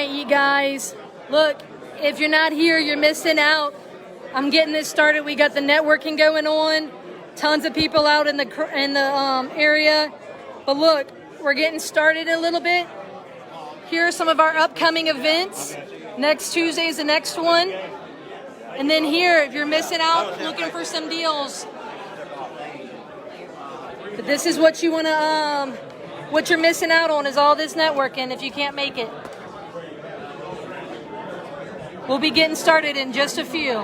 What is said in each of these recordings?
right, you guys. Look, if you're not here, you're missing out. I'm getting this started. We got the networking going on. Tons of people out in the area. But look, we're getting started a little bit. Here are some of our upcoming events. Next Tuesday is the next one. And then here, if you're missing out, looking for some deals. But this is what you want to, what you're missing out on is all this networking if you can't make it. We'll be getting started in just a few.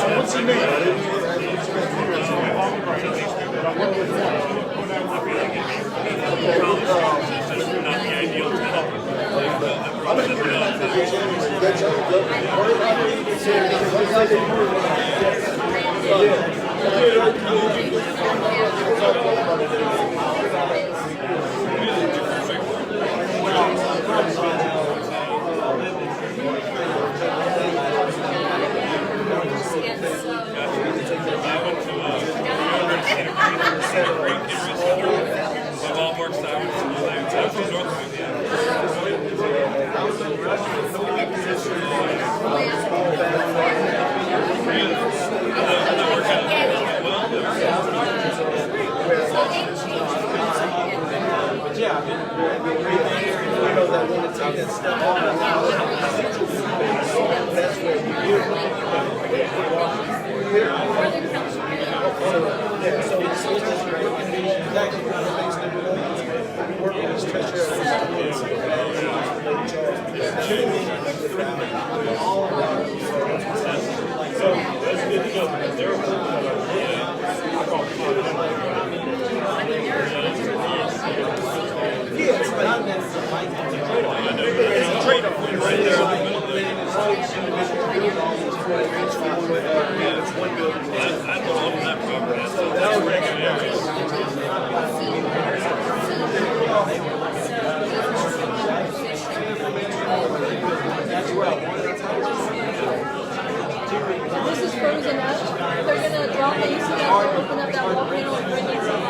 What's your name? This is frozen up. They're gonna drop the AC out, open up that wall panel, and bring in some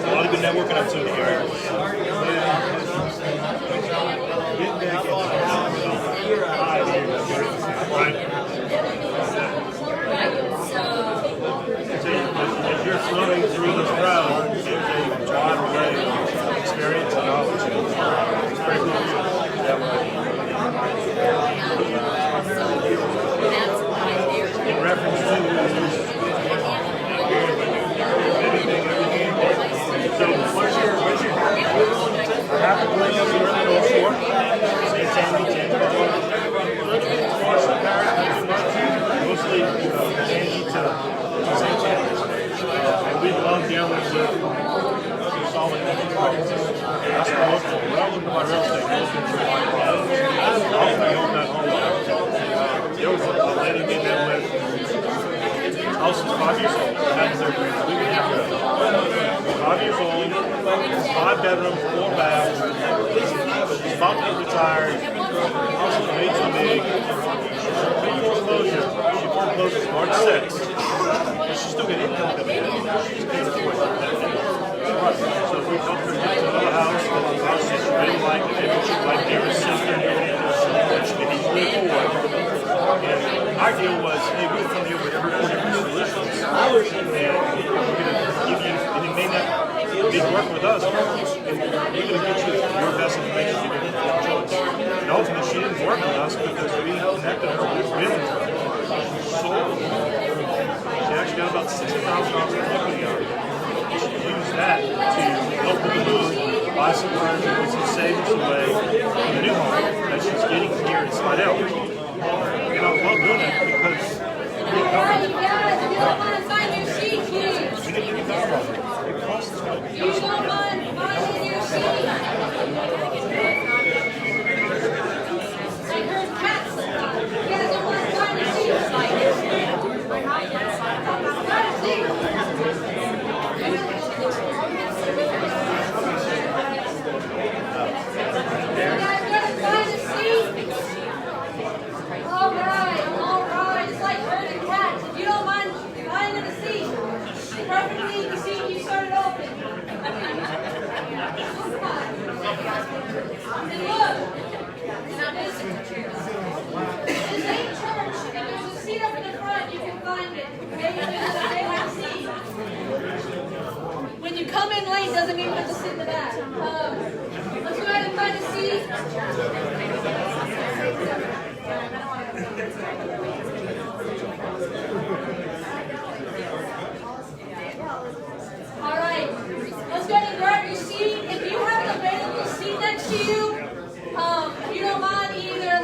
A lot of good networking up to the area. As you're flowing through the crowd, there's a broad array of experience and knowledge. It's pretty cool. traffic lanes here in the North Shore. St. Tammany, Tampa. Mostly Tangy to St. Tammany. And we love dealing with solid prices. That's the most when I look at my real estate, I own that home. There was a lady we met with. House is 5 years old. That's their we can have her. 5 years old, 5 bedrooms, 4 baths. She's about to get retired. House is way too big. Foreclosure. She forecloses March 6th. But she's still getting income coming in. She's paying for it. So we helped her get to another house. The house she's really like, and then she's like their sister and she can easily afford. And our deal was, hey, we're going to deal with every 4 different solutions. And we're going to give you, and it may not be working with us, and we're going to get you your best information to make your choice. And ultimately, she didn't work with us because we connected her with realtor. She sold. She actually got about $60,000 in equity out of it. She used that to help her move, buy some furniture, put some savings away for the new home that she's getting here in SLIDELL. And I love doing that because Alright, guys, if you don't mind finding your seat, please. we didn't get that it costs us money. If you don't mind finding your seat. I heard cats. You guys don't mind finding your seats. Find a seat. You guys gotta find a seat. All right. It's like herding cats. If you don't mind finding a seat, preferably the seat you started open. And look, this ain't church. If there's a seat up in the front, you can find it. Okay? There's a big seat. When you come in late, doesn't mean you have to sit in the back. Let's go ahead and find a seat. All right, let's go ahead and grab your seat. If you have an available seat next to you, if you don't mind either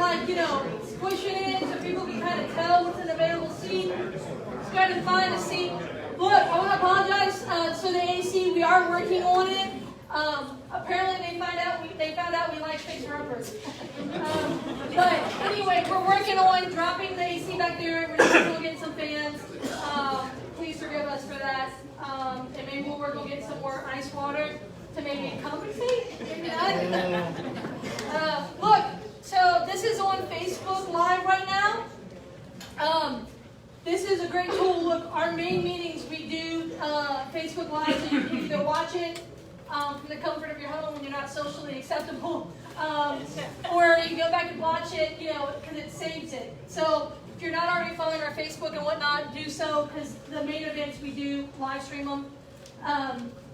pushing it so people can kind of tell what's an available seat. Let's go ahead and find a seat. Look, I want to apologize to the AC. We are working on it. Apparently they found out we like fixer-uppers. But anyway, we're working on dropping the AC back there. We're just going to get some fans. Please forgive us for that. And maybe we'll work on getting some more ice water to maybe compensate. Maybe not. Look, so this is on Facebook Live right now. This is a great tool. Look, our main meetings we do Facebook Live, so you can either watch it from the comfort of your home when you're not socially acceptable, or you can go back and watch it, because it saves it. So if you're not already following our Facebook and whatnot, do so, because the main events we do live stream them.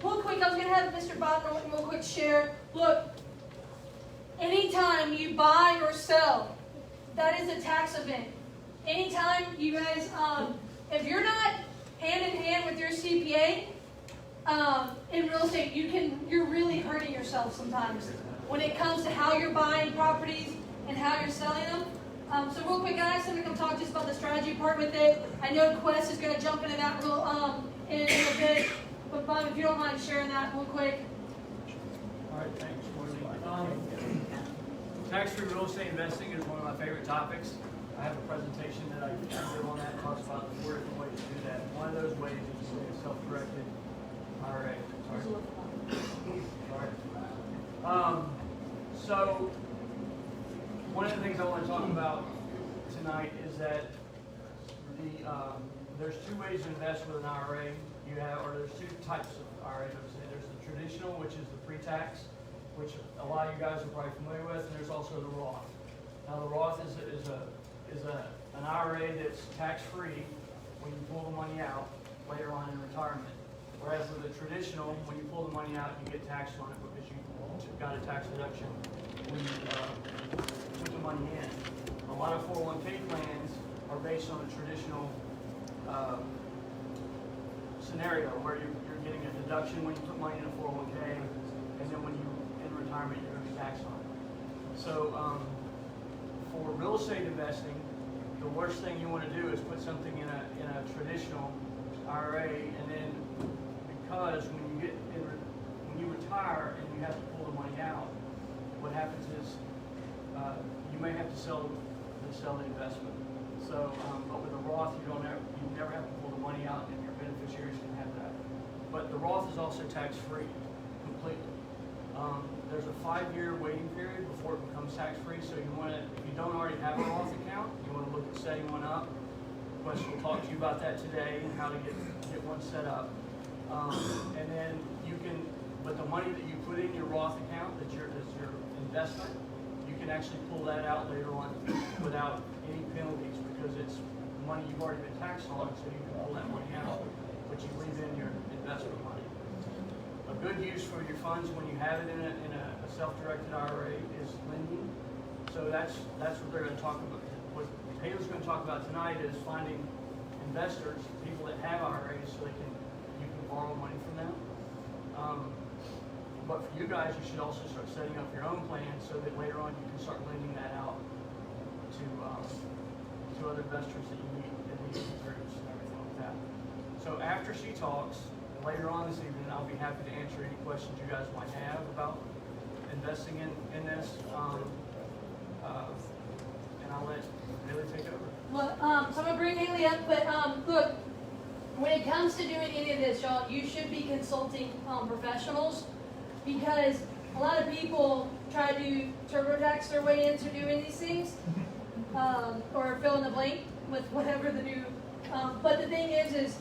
Real quick, I was going to have Mr. Bob real quick share. Look, anytime you buy or sell, that is a tax event. Anytime you guys, if you're not hand in hand with your CPA in real estate, you're really hurting yourself sometimes when it comes to how you're buying properties and how you're selling them. So real quick, guys, I'm going to come talk just about the strategy part with it. I know Quest is going to jump into that in a bit, but Bob, if you don't mind sharing that real quick. All right, thanks, Marley. Tax-free real estate investing is one of my favorite topics. I have a presentation that I give on that, talks about the 4 different ways to do that. One of those ways is a self-directed IRA. Sorry. So one of the things I want to talk about tonight is that there's 2 ways to invest with an IRA. There's 2 types of IRAs. There's the traditional, which is the pre-tax, which a lot of you guys are probably familiar with, and there's also the Roth. Now the Roth is an IRA that's tax-free when you pull the money out later on in retirement. Whereas with a traditional, when you pull the money out, you get taxed on it because you got a tax deduction when you put the money in. A lot of 401k plans are based on a traditional scenario where you're getting a deduction when you put money in a 401k, and then when you in retirement, you're So for real estate investing, the worst thing you want to do is put something in a traditional IRA, and then because when you retire and you have to pull the money out, what happens is you may have to sell the investment. So, but with a Roth, you never have to pull the money out, and your beneficiaries can have that. But the Roth is also tax-free completely. There's a 5-year waiting period before it becomes tax-free. So you want to, if you don't already have a Roth account, you want to look at setting one up. Wes will talk to you about that today and how to get one set up. And then you can, with the money that you put in your Roth account, that's your investment, you can actually pull that out later on without any penalties, because it's money you've already been taxed on, so you can pull that money out, but you leave in your investment money. A good use for your funds when you have it in a self-directed IRA is lending. So that's what they're going to talk about. What Taylor's going to talk about tonight is finding investors, people that have IRAs, so you can borrow money from them. But for you guys, you should also start setting up your own plan so that later on you can start lending that out to other investors that you meet in these groups and everything like that. So after she talks, later on this evening, I'll be happy to answer any questions you guys might have about investing in this. And I'll let Haley take over. Well, so I'm going to bring Haley up, but look, when it comes to doing any of this, y'all, you should be consulting professionals, because a lot of people try to TurboTax their way into doing these things, or fill in the blank with whatever the new, but the thing is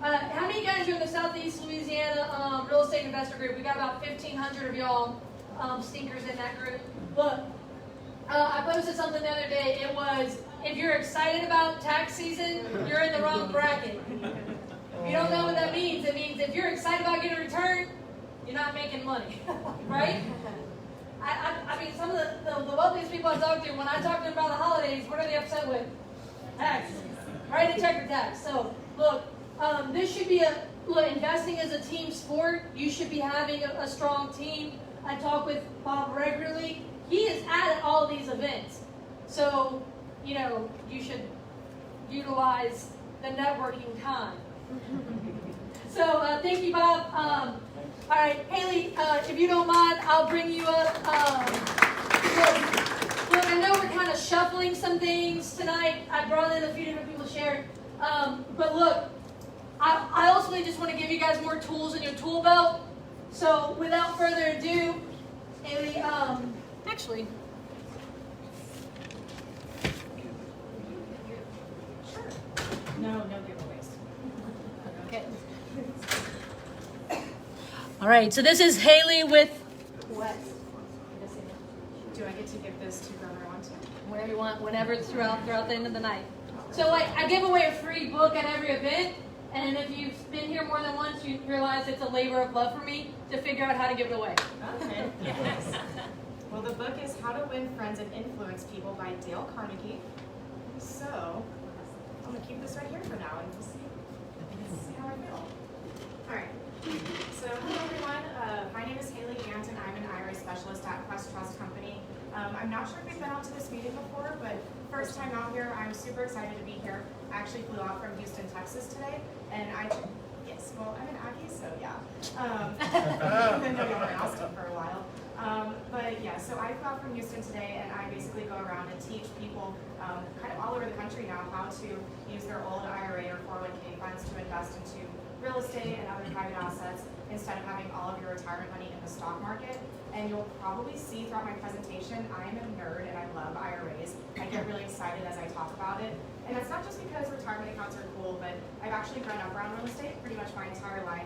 how many guys are in the Southeast Louisiana real estate investor group? We got about 1,500 of y'all stinkers in that group. Look, I posted something the other day. It was, if you're excited about tax season, you're in the wrong bracket. If you don't know what that means, it means if you're excited about getting a return, you're not making money, right? I mean, some of the wealthiest people I talk to, when I talk to them about the holidays, what are they upset with? Tax. Write a check for tax. So, look, this should be investing is a team sport. You should be having a strong team. I talk with Bob regularly. He is at all these events. So, you should utilize the networking time. So, thank you, Bob. All right, Haley, if you don't mind, I'll bring you up. Look, I know we're kind of shuffling some things tonight. I brought in a few different people to share. But look, I ultimately just want to give you guys more tools in your tool belt. So without further ado, Haley, actually. Sure. No giveaways. Okay. All right, so this is Haley with What? Do I get to give this to whoever I want to? whenever you want, whenever it's throughout the end of the night. So I give away a free book at every event, and if you've been here more than once, you realize it's a labor of love for me to figure out how to give it away. Okay, yes. Well, the book is How to Win Friends and Influence People by Dale Carnegie. So, I'm going to keep this right here for now and we'll see how I feel. All right. So, hello everyone. My name is Haley Gant, and I'm an IRA specialist at Quest Trust Company. I'm not sure if we've been out to this meeting before, but first time out here, I'm super excited to be here. I actually flew out from Houston, Texas today, and yes, well, I'm an Aggie, so yeah. Even though we were in Austin for a while. But yeah, so I flew out from Houston today, and I basically go around and teach people kind of all over the country now how to use their old IRA or 401k funds to invest into real estate and other private assets instead of having all of your retirement money in the stock market. And you'll probably see throughout my presentation, I'm a nerd and I love IRAs. I get really excited as I talk about it. And that's not just because retirement accounts are cool, but I've actually grown up around real estate pretty much my entire life.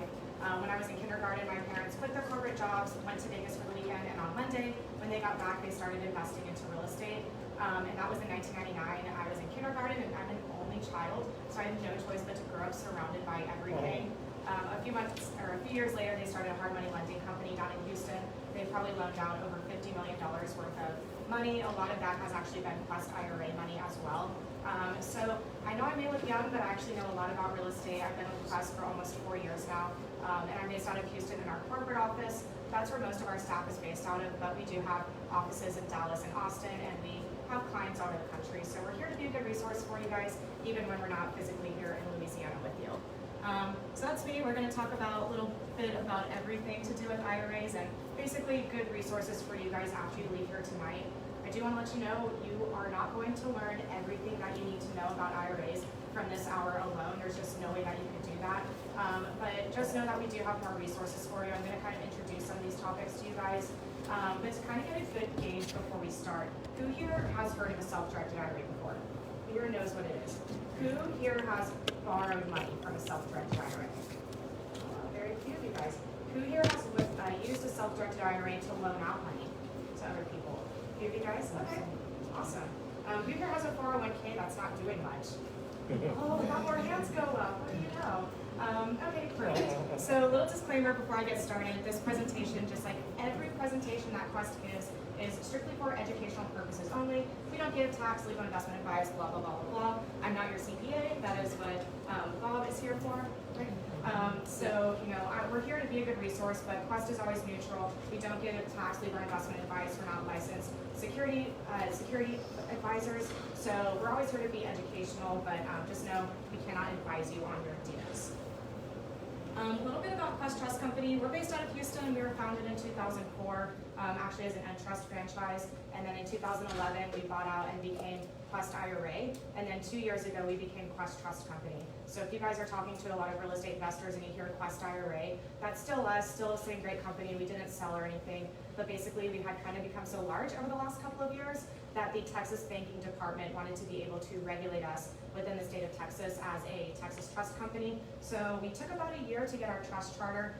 When I was in kindergarten, my parents quit their corporate jobs, went to Vegas for the weekend, and on Monday, when they got back, they started investing into real estate. And that was in 1999. I was in kindergarten, and I'm an only child, so I had no choice but to grow up surrounded by everything. A few years later, they started a hard money lending company down in Houston. They've probably loaned out over $50 million worth of money. A lot of that has actually been Quest IRA money as well. So I know I may look young, but I actually know a lot about real estate. I've been with Quest for almost 4 years now, and I'm based out of Houston in our corporate office. That's where most of our staff is based out of, but we do have offices in Dallas and Austin, and we have clients all over the country. So we're here to be a good resource for you guys, even when we're not physically here in Louisiana with you. So that's me. We're going to talk about a little bit about everything to do with IRAs and basically good resources for you guys after you leave here tonight. I do want to let you know you are not going to learn everything that you need to know about IRAs from this hour alone. There's just no way that you can do that. But just know that we do have more resources for you. I'm going to kind of introduce some of these topics to you guys. But to kind of get a good gauge before we start, who here has heard of a self-directed IRA before? Who here knows what it is? Who here has borrowed money from a self-directed IRA? Very few of you guys. Who here has used a self-directed IRA to loan out money to other people? A few of you guys? Okay, awesome. Who here has a 401k that's not doing much? Oh, we got more hands go up. What do you know? Okay, perfect. So a little disclaimer before I get started. This presentation, just like every presentation that Quest gives, is strictly for educational purposes only. We don't give tax, legal, investment advice, blah, blah, blah, blah, blah. I'm not your CPA. That is what Bob is here for. Right? So, you know, we're here to be a good resource, but Quest is always neutral. We don't give tax, legal, investment advice. We're not licensed security advisors. So we're always here to be educational, but just know we cannot advise you on your deals. A little bit about Quest Trust Company. We're based out of Houston. We were founded in 2004, actually as an Entrust franchise. And then in 2011, we bought out and became Quest IRA. And then 2 years ago, we became Quest Trust Company. So if you guys are talking to a lot of real estate investors and you hear Quest IRA, that's still us, still the same great company. We didn't sell or anything. But basically, we had kind of become so large over the last couple of years that the Texas Banking Department wanted to be able to regulate us within the state of Texas as a Texas trust company. So we took about a year to get our trust charter,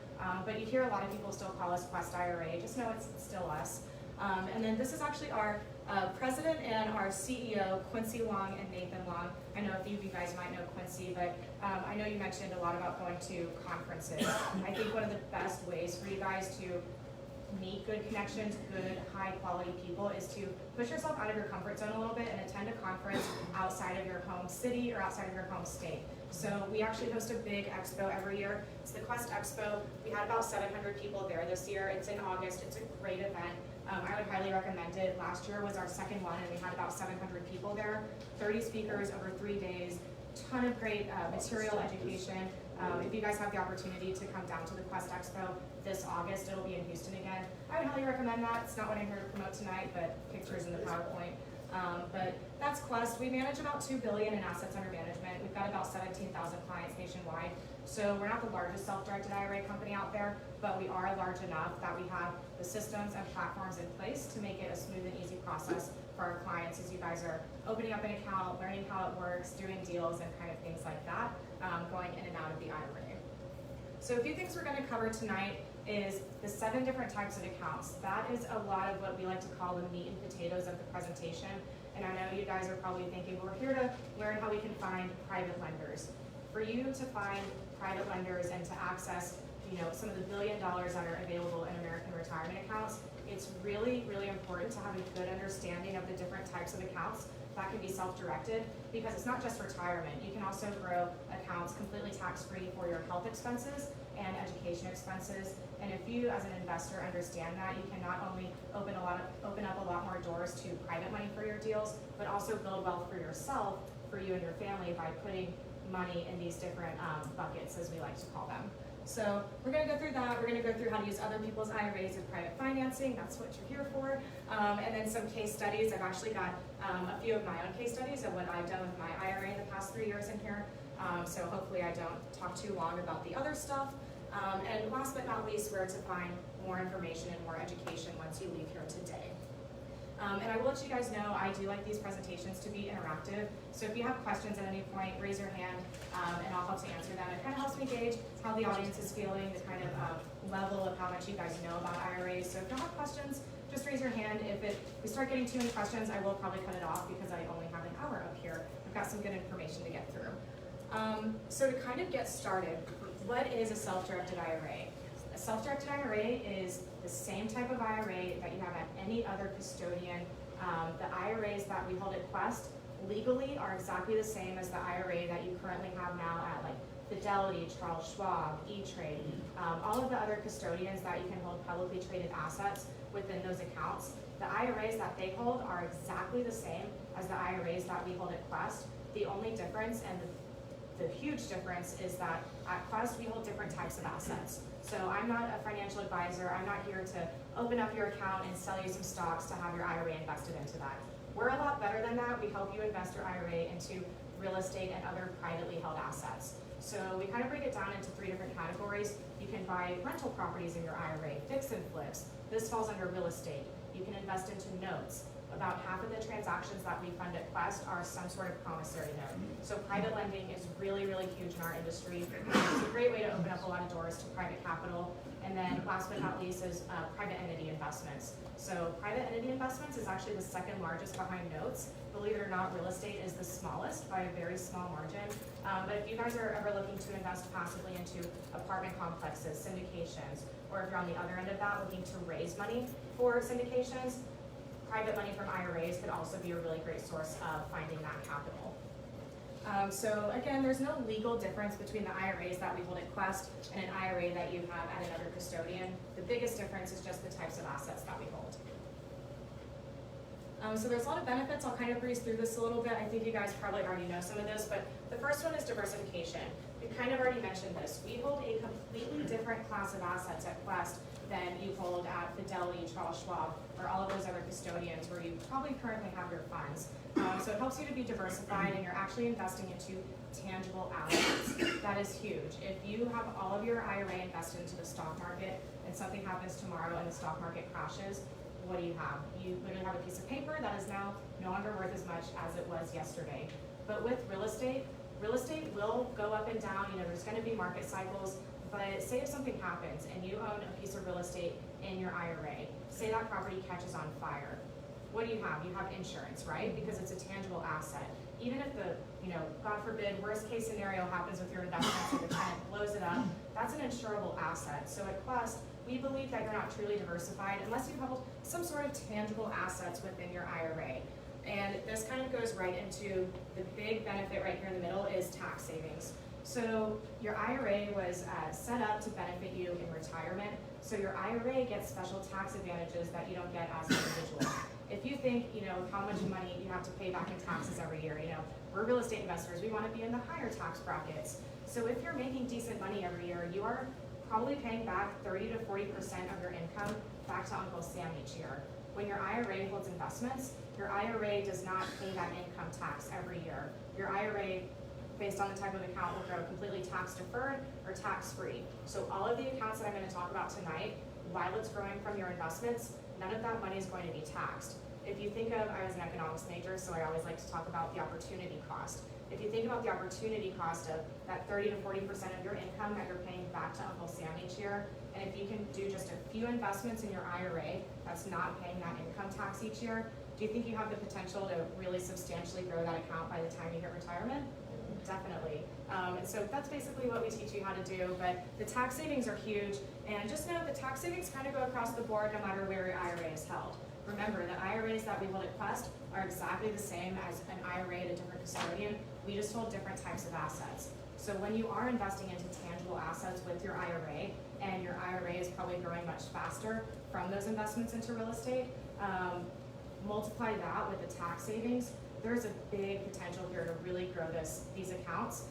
but you hear a lot of people still call us Quest IRA. Just know it's still us. And then this is actually our president and our CEO, Quincy Long and Nathan Long. I know a few of you guys might know Quincy, but I know you mentioned a lot about going to conferences. I think one of the best ways for you guys to meet good connections, good high quality people is to push yourself out of your comfort zone a little bit and attend a conference outside of your home city or outside of your home state. So we actually host a big expo every year. It's the Quest Expo. We had about 700 people there this year. It's in August. It's a great event. I would highly recommend it. Last year was our second one and we had about 700 people there, 30 speakers over 3 days, ton of great material education. If you guys have the opportunity to come down to the Quest Expo this August, it'll be in Houston again. I would highly recommend that. It's not what I'm here to promote tonight, but pictures in the PowerPoint. But that's Quest. We manage about $2 billion in assets under management. We've got about 17,000 clients nationwide. So we're not the largest self-directed IRA company out there, but we are large enough that we have the systems and platforms in place to make it a smooth and easy process for our clients as you guys are opening up an account, learning how it works, doing deals and kind of things like that, going in and out of the IRA. So a few things we're going to cover tonight is the 7 different types of accounts. That is a lot of what we like to call the meat and potatoes of the presentation. And I know you guys are probably thinking, we're here to learn how we can find private lenders. For you to find private lenders and to access, you know, some of the $1 billion that are available in American retirement accounts, it's really, really important to have a good understanding of the different types of accounts that can be self-directed, because it's not just retirement. You can also grow accounts completely tax-free for your health expenses and education expenses. And if you, as an investor, understand that, you can not only open up a lot more doors to private money for your deals, but also build wealth for yourself, for you and your family, by putting money in these different buckets, as we like to call them. So we're going to go through that. We're going to go through how to use other people's IRAs and private financing. That's what you're here for. And then some case studies. I've actually got a few of my own case studies of what I've done with my IRA in the past 3 years in here. So hopefully I don't talk too long about the other stuff. And last but not least, where to find more information and more education once you leave here today. And I will let you guys know, I do like these presentations to be interactive. So if you have questions at any point, raise your hand and I'll help to answer them. It kind of helps me gauge how the audience is feeling, the kind of level of how much you guys know about IRAs. So if you have questions, just raise your hand. If we start getting too many questions, I will probably cut it off because I only have an hour up here. I've got some good information to get through. So to kind of get started, what is a self-directed IRA? A self-directed IRA is the same type of IRA IRA that you have at any other custodian. The IRAs that we hold at Quest legally are exactly the same as the IRA that you currently have now at like Fidelity, Charles Schwab, E-Trade, all of the other custodians that you can hold publicly traded assets within those accounts. The IRAs that they hold are exactly the same as the IRAs that we hold at Quest. The only difference, and the huge difference, is that at Quest we hold different types of assets. So I'm not a financial advisor. I'm not here to open up your account and sell you some stocks to have your IRA invested into that. We're a lot better than that. We help you invest your IRA into real estate and other privately held assets. So we kind of break it down into 3 different categories. You can buy rental properties in your IRA, fix and flips. This falls under real estate. You can invest into notes. About half of the transactions that we fund at Quest are some sort of promissory note. So private lending is really, really huge in our industry. It's a great way to open up a lot of doors to private capital. And then last but not least is private entity investments. So private entity investments is actually the second largest behind notes. Believe it or not, real estate is the smallest by a very small margin. But if you guys are ever looking to invest passively into apartment complexes, syndications, or if you're on the other end of that looking to raise money for syndications, private money from IRAs could also be a really great source of finding that capital. So again, there's no legal difference between the IRAs that we hold at Quest and an IRA that you have at another custodian. The biggest difference is just the types of assets that we hold. So there's a lot of benefits. I'll kind of breeze through this a little bit. I think you guys probably already know some of this, but the first one is diversification. We kind of already mentioned this. We hold a completely different class of assets at Quest than you hold at Fidelity, Charles Schwab, or all of those other custodians where you probably currently have your funds. So it helps you to be diversified, and you're actually investing into tangible assets. That is huge. If you have all of your IRA invested into the stock market and something happens tomorrow and the stock market crashes, what do you have? You literally have a piece of paper that is now no longer worth as much as it was yesterday. But with real estate will go up and down. You know, there's going to be market cycles. But say if something happens and you own a piece of real estate in your IRA, say that property catches on fire. What do you have? You have insurance, right? Because it's a tangible asset. Even if the, God forbid, worst case scenario happens with your investments or the tenant blows it up, that's an insurable asset. So at Quest, we believe that you're not truly diversified unless you hold some sort of tangible assets within your IRA. And this kind of goes right into the big benefit right here in the middle is tax savings. So your IRA was set up to benefit you in retirement. So your IRA gets special tax advantages that you don't get as an individual. If you think, how much money you have to pay back in taxes every year, we're real estate investors, we want to be in the higher tax brackets. So if you're making decent money every year, you are probably paying back 30 to 40% of your income back to Uncle Sam each year. When your IRA holds investments, your IRA does not pay that income tax every year. Your IRA, based on the type of account, will grow completely tax deferred or tax free. So all of the accounts that I'm going to talk about tonight, while it's growing from your investments, none of that money is going to be taxed. If you think of, I was an economics major, so I always like to talk about the opportunity cost. If you think about the opportunity cost of that 30 to 40% of your income that you're paying back to Uncle Sam each year, and if you can do just a few investments in your IRA that's not paying that income tax each year, do you think you have the potential to really substantially grow that account by the time you hit retirement? Definitely. And so that's basically what we teach you how to do, but the tax savings are huge, and just know the tax savings kind of go across the board no matter where your IRA is held. Remember, the IRAs that we hold at Quest are exactly the same as an IRA at a different custodian. We just hold different types of assets. So when you are investing into tangible assets with your IRA, and your IRA is probably growing much faster from those investments into real estate, multiply that with the tax savings, there's a big potential here to really grow these accounts.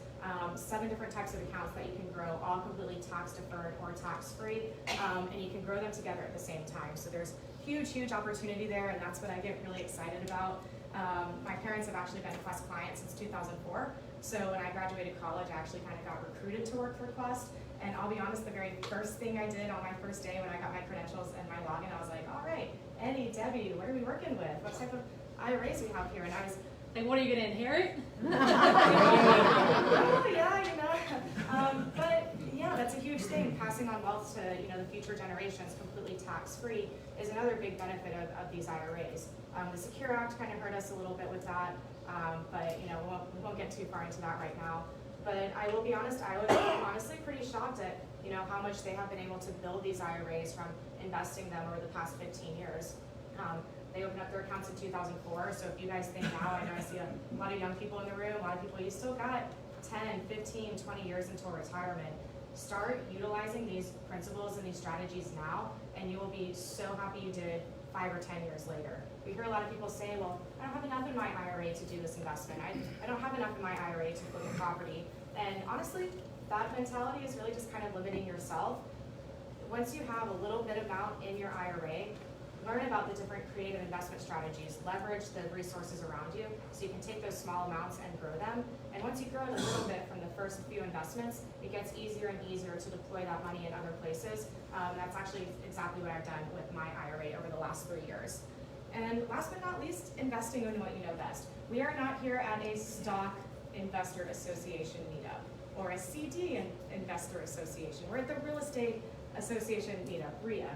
7 different types of accounts that you can grow, all completely tax deferred or tax free, and you can grow them together at the same time. So there's huge opportunity there, and that's what I get really excited about. My parents have actually been Quest clients since 2004. So when I graduated college, I actually kind of got recruited to work for Quest. And I'll be honest, the very first thing I did on my first day when I got my credentials and my login, I was like, all right, Eddie, Debbie, what are we working with? What type of IRAs we have here? And I was Like, what are you going to inherit? oh, yeah, but yeah, that's a huge thing. Passing on wealth to the future generations completely tax-free is another big benefit of these IRAs. The Secure Act kind of hurt us a little bit with that, but we won't get too far into that right now. But I will be honest, I was honestly pretty shocked at you know, how much they have been able to build these IRAs from investing them over the past 15 years. They opened up their accounts in 2004, so if you guys think now, I know I see a lot of young people in the room, a lot of people, you still got 10, 15, 20 years until retirement. Start utilizing these principles and these strategies now, and you will be so happy you did 5 or 10 years later. We hear a lot of people say, well, I don't have enough in my IRA to do this investment. I don't have enough in my IRA to flip a property. And honestly, that mentality is really just kind of limiting yourself. Once you have a little bit amount in your IRA, learn about the different creative investment strategies, leverage the resources around you so you can take those small amounts and grow them. And once you grow it a little bit from the first few investments, it gets easier and easier to deploy that money in other places. That's actually exactly what I've done with my IRA over the last 3 years. And last but not least, investing in what you know best. We are not here at a stock investor association meetup or a CD investor association. We're at the real estate association meetup, RIA.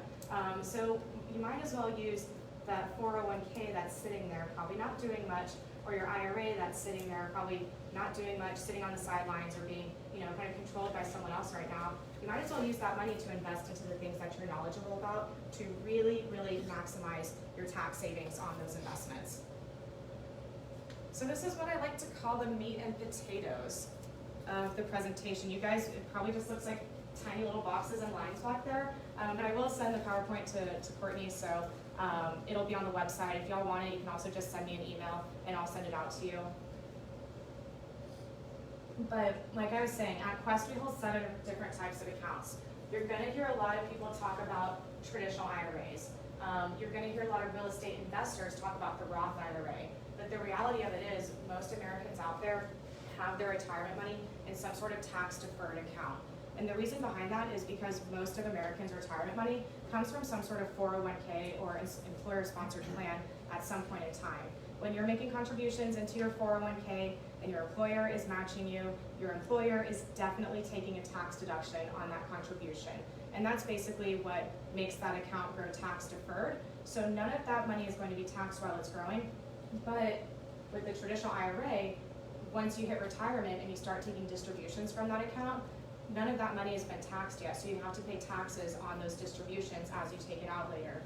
So you might as well use that 401k that's sitting there, probably not doing much, or your IRA that's sitting there, probably not doing much, sitting on the sidelines or being, you know, kind of controlled by someone else right now. You might as well use that money to invest into the things that you're knowledgeable about to really, really maximize your tax savings on those investments. So this is what I like to call the meat and potatoes of the presentation. You guys, it probably just looks like tiny little boxes and lines back there, but I will send the PowerPoint to Courtney, so it'll be on the website. If y'all want it, you can also just send me an email and I'll send it out to you. But like I was saying, at Quest we hold 7 different types of accounts. You're going to hear a lot of people talk about traditional IRAs. You're going to hear a lot of real estate investors talk about the Roth IRA. But the reality of it is most Americans out there have their retirement money in some sort of tax-deferred account. And the reason behind that is because most of Americans' retirement money comes from some sort of 401k or employer-sponsored plan at some point in time. When you're making contributions into your 401k and your employer is matching you, your employer is definitely taking a tax deduction on that contribution. And that's basically what makes that account grow tax-deferred. So none of that money is going to be taxed while it's growing. But with the traditional IRA, once you hit retirement and you start taking distributions from that account, none of that money has been taxed yet, so you have to pay taxes on those distributions as you take it out later.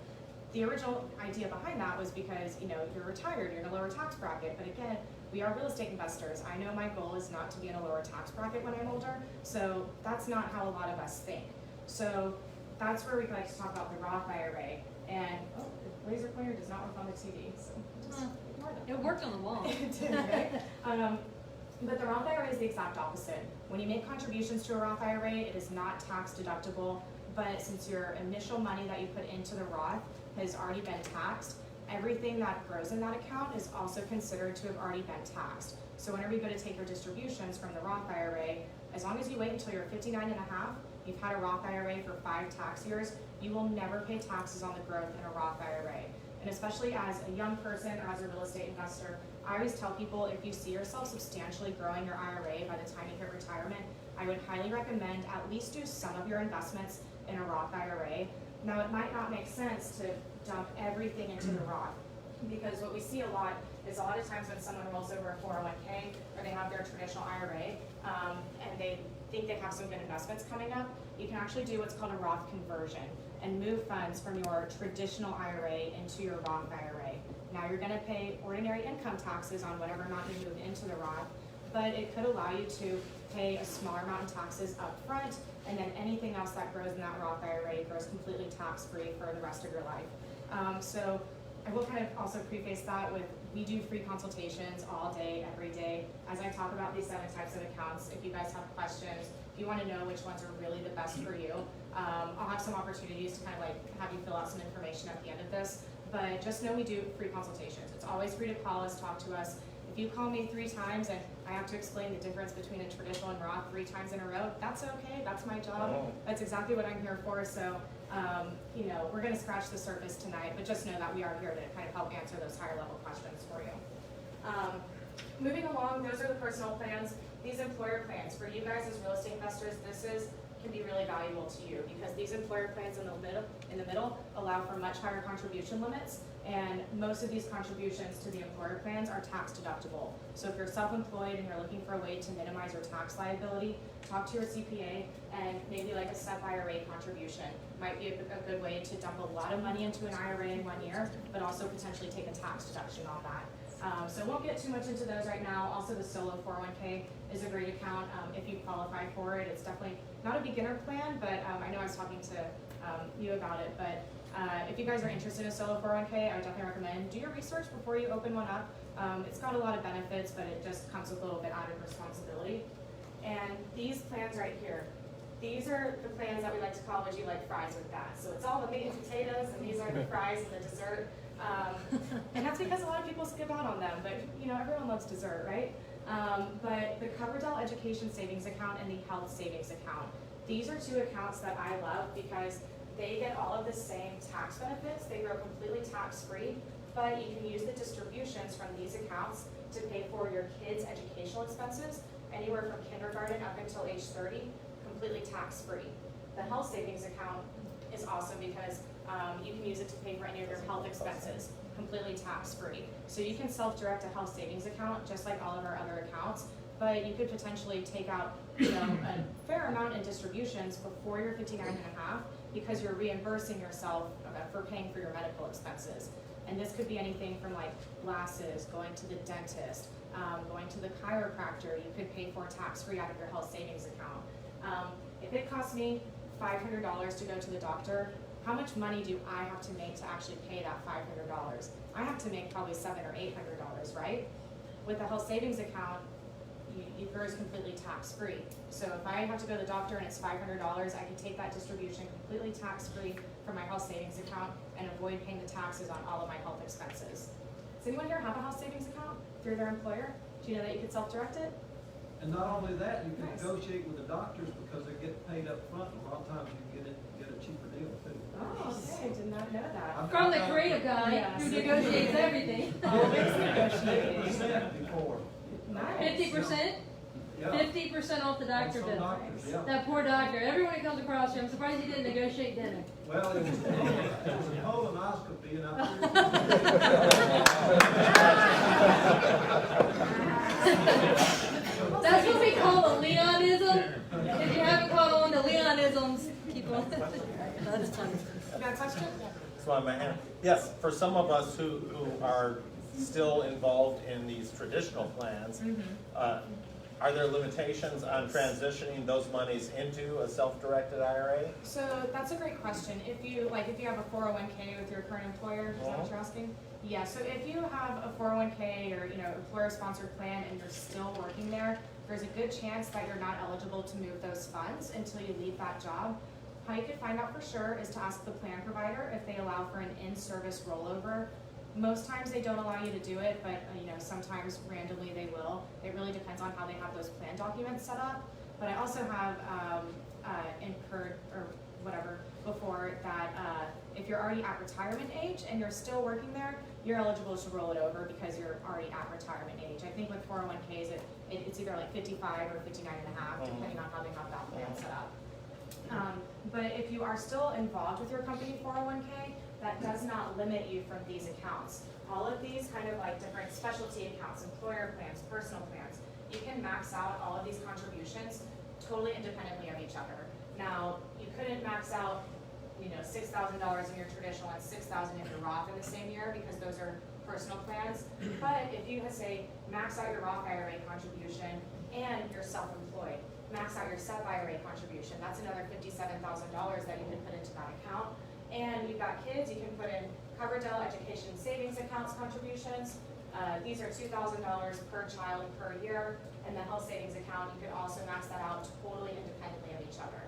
The original idea behind that was because, you know, you're retired, you're in a lower tax bracket, but again, we are real estate investors. I know my goal is not to be in a lower tax bracket when I'm older, so that's not how a lot of us think. So that's where we like to talk about the Roth IRA. And, oh, the laser pointer does not work on the TV, so just ignore that. It worked on the wall. It did, right? But the Roth IRA is the exact opposite. When you make contributions to a Roth IRA, it is not tax deductible, but since your initial money that you put into the Roth has already been taxed, everything that grows in that account is also considered to have already been taxed. So whenever you go to take your distributions from the Roth IRA, as long as you wait until you're 59 and a half, you've had a Roth IRA for 5 tax years, you will never pay taxes on the growth in a Roth IRA. And especially as a young person or as a real estate investor, I always tell people if you see yourself substantially growing your IRA by the time you hit retirement, I would highly recommend at least do some of your investments in a Roth IRA. Now it might not make sense to dump everything into the Roth, because what we see a lot is a lot of times when someone rolls over a 401k or they have their traditional IRA and they think they have some good investments coming up, you can actually do what's called a Roth conversion and move funds from your traditional IRA into your Roth IRA. Now you're going to pay ordinary income taxes on whatever amount you move into the Roth, but it could allow you to pay a smaller amount in taxes up front, and then anything else that grows in that Roth IRA grows completely tax-free for the rest of your life. So I will kind of also preface that with, we do free consultations all day, every day. As I talk about these 7 types of accounts, if you guys have questions, if you want to know which ones are really the best for you, I'll have some opportunities to kind of like have you fill out some information at the end of this. But just know we do free consultations. It's always free to call us, talk to us. If you call me 3 times and I have to explain the difference between a traditional and Roth 3 times in a row, that's okay. That's my job. That's exactly what I'm here for. So, you know, we're going to scratch the surface tonight, but just know that we are here to kind of help answer those higher level questions for you. Moving along, those are the personal plans. These employer plans, for you guys as real estate investors, this is can be really valuable to you because these employer plans in the middle allow for much higher contribution limits, and most of these contributions to the employer plans are tax deductible. So if you're self-employed and you're looking for a way to minimize your tax liability, talk to your CPA, and maybe like a SEP IRA contribution might be a good way to dump a lot of money into an IRA in 1 year, but also potentially take a tax deduction on that. So won't get too much into those right now. Also the solo 401k is a great account if you qualify for it. It's definitely not a beginner plan, but I know I was talking to you about it, but if you guys are interested in a solo 401k, I would definitely recommend do your research before you open one up. It's got a lot of benefits, but it just comes with a little bit added responsibility. And these plans right here, these are the plans that we like to call would you like fries with that. So it's all the meat and potatoes, and these are the fries and the dessert. And that's because a lot of people skip out on them, but you know, everyone loves dessert, right? But the COVINGTON Education Savings Account and the Health Savings Account, these are two accounts that I love because they get all of the same tax benefits. They grow completely tax-free, but you can use the distributions from these accounts to pay for your kids' educational expenses, anywhere from kindergarten up until age 30, completely tax-free. The health savings account is awesome because you can use it to pay for any of your health expenses, completely tax-free. So you can self-direct a health savings account just like all of our other accounts, but you could potentially take out a fair amount in distributions before you're 59 and a half because you're reimbursing yourself for paying for your medical expenses. And this could be anything from like glasses, going to the dentist, going to the chiropractor. You could pay for tax-free out of your health savings account. If it costs me $500 to go to the doctor, how much money do I have to make to actually pay that $500? I have to make probably $700 or $800, right? With a health savings account, yours completely tax-free. So if I have to go to the doctor and it's $500, I can take that distribution completely tax-free from my health savings account and avoid paying the taxes on all of my health expenses. Does anyone here have a health savings account through their employer? Do you know that you could self-direct it? And not only that, you can Nice. negotiate with the doctors because they get paid up front, and a lot of times you get a cheaper deal too. Oh, okay, did not know that. From the creative guy Yes. who negotiates everything. Always negotiating. Before. Nice. 50%? Yeah. 50% off the doctor Some bill. doctors, yeah. That poor doctor. Everyone that comes across here, I'm surprised he didn't negotiate dinner. Well, it was a colonoscopy, and That's what we call a Leonism. If you haven't caught on to Leonisms, keep on. That's funny. You got a question? That's why my hand. Yes, for some of us who are still involved in these traditional plans, are there limitations on transitioning those monies into a self-directed IRA? So that's a great question. If you have a 401k with your current employer, is that what you're asking? Yeah, so if you have a 401k or employer-sponsored plan and you're still working there, there's a good chance that you're not eligible to move those funds until you leave that job. How you can find out for sure is to ask the plan provider if they allow for an in-service rollover. Most times they don't allow you to do it, but sometimes randomly they will. It really depends on how they have those plan documents set up. But I also have incurred or whatever before that if you're already at retirement age and you're still working there, you're eligible to roll it over because you're already at retirement age. I think with 401ks it's either like 55 or 59 and a half, depending on how they have that plan set up. But if you are still involved with your company 401k, that does not limit you from these accounts. All of these kind of like different specialty accounts, employer plans, personal plans, you can max out all of these contributions totally independently of each other. Now, you couldn't max out $6,000 in your traditional and $6,000 in your Roth in the same year because those are personal plans. But if you say max out your Roth IRA contribution and you're self-employed, max out your SEP IRA contribution, that's another $57,000 that you can put into that account. And you've got kids, you can put in COVINGTON Education Savings Accounts contributions. These are $2,000 per child per year. And the health savings account, you could also max that out totally independently of each other.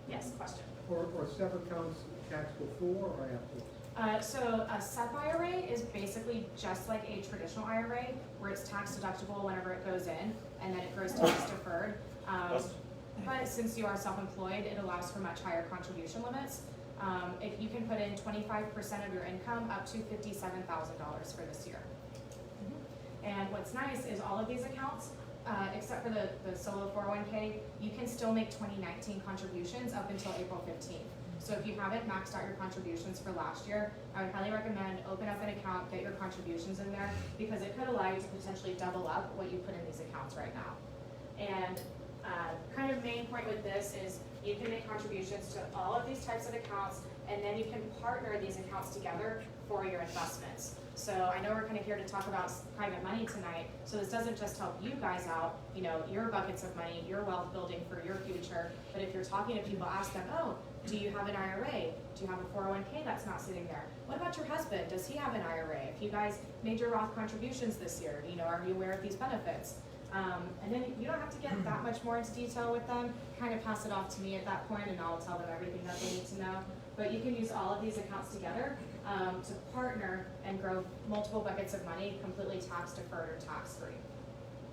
Yes, question? Or separate accounts taxable before or after? So a SEP IRA is basically just like a traditional IRA where it's tax deductible whenever it goes in and then it grows tax deferred. But since you are self-employed, it allows for much higher contribution limits. If you can put in 25% of your income up to $57,000 for this year. And what's nice is all of these accounts except for the solo 401k, you can still make 2019 contributions up until April 15th. So if you haven't maxed out your contributions for last year, I would highly recommend open up an account, get your contributions in there, because it could allow you to potentially double up what you put in these accounts right now. And kind of main point with this is you can make contributions to all of these types of accounts, and then you can partner these accounts together for your investments. So I know we're kind of here to talk about private money tonight, so this doesn't just help you guys out, you know, your buckets of money, your wealth building for your future, but if you're talking to people, ask them, oh, do you have an IRA? Do you have a 401k that's not sitting there? What about your husband? Does he have an IRA? If you guys made your Roth contributions this year, you know, are you aware of these benefits? And then you don't have to get that much more into detail with them. Kind of pass it off to me at that point, and I'll tell them everything that they need to know. But you can use all of these accounts together to partner and grow multiple buckets of money, completely tax deferred or tax free.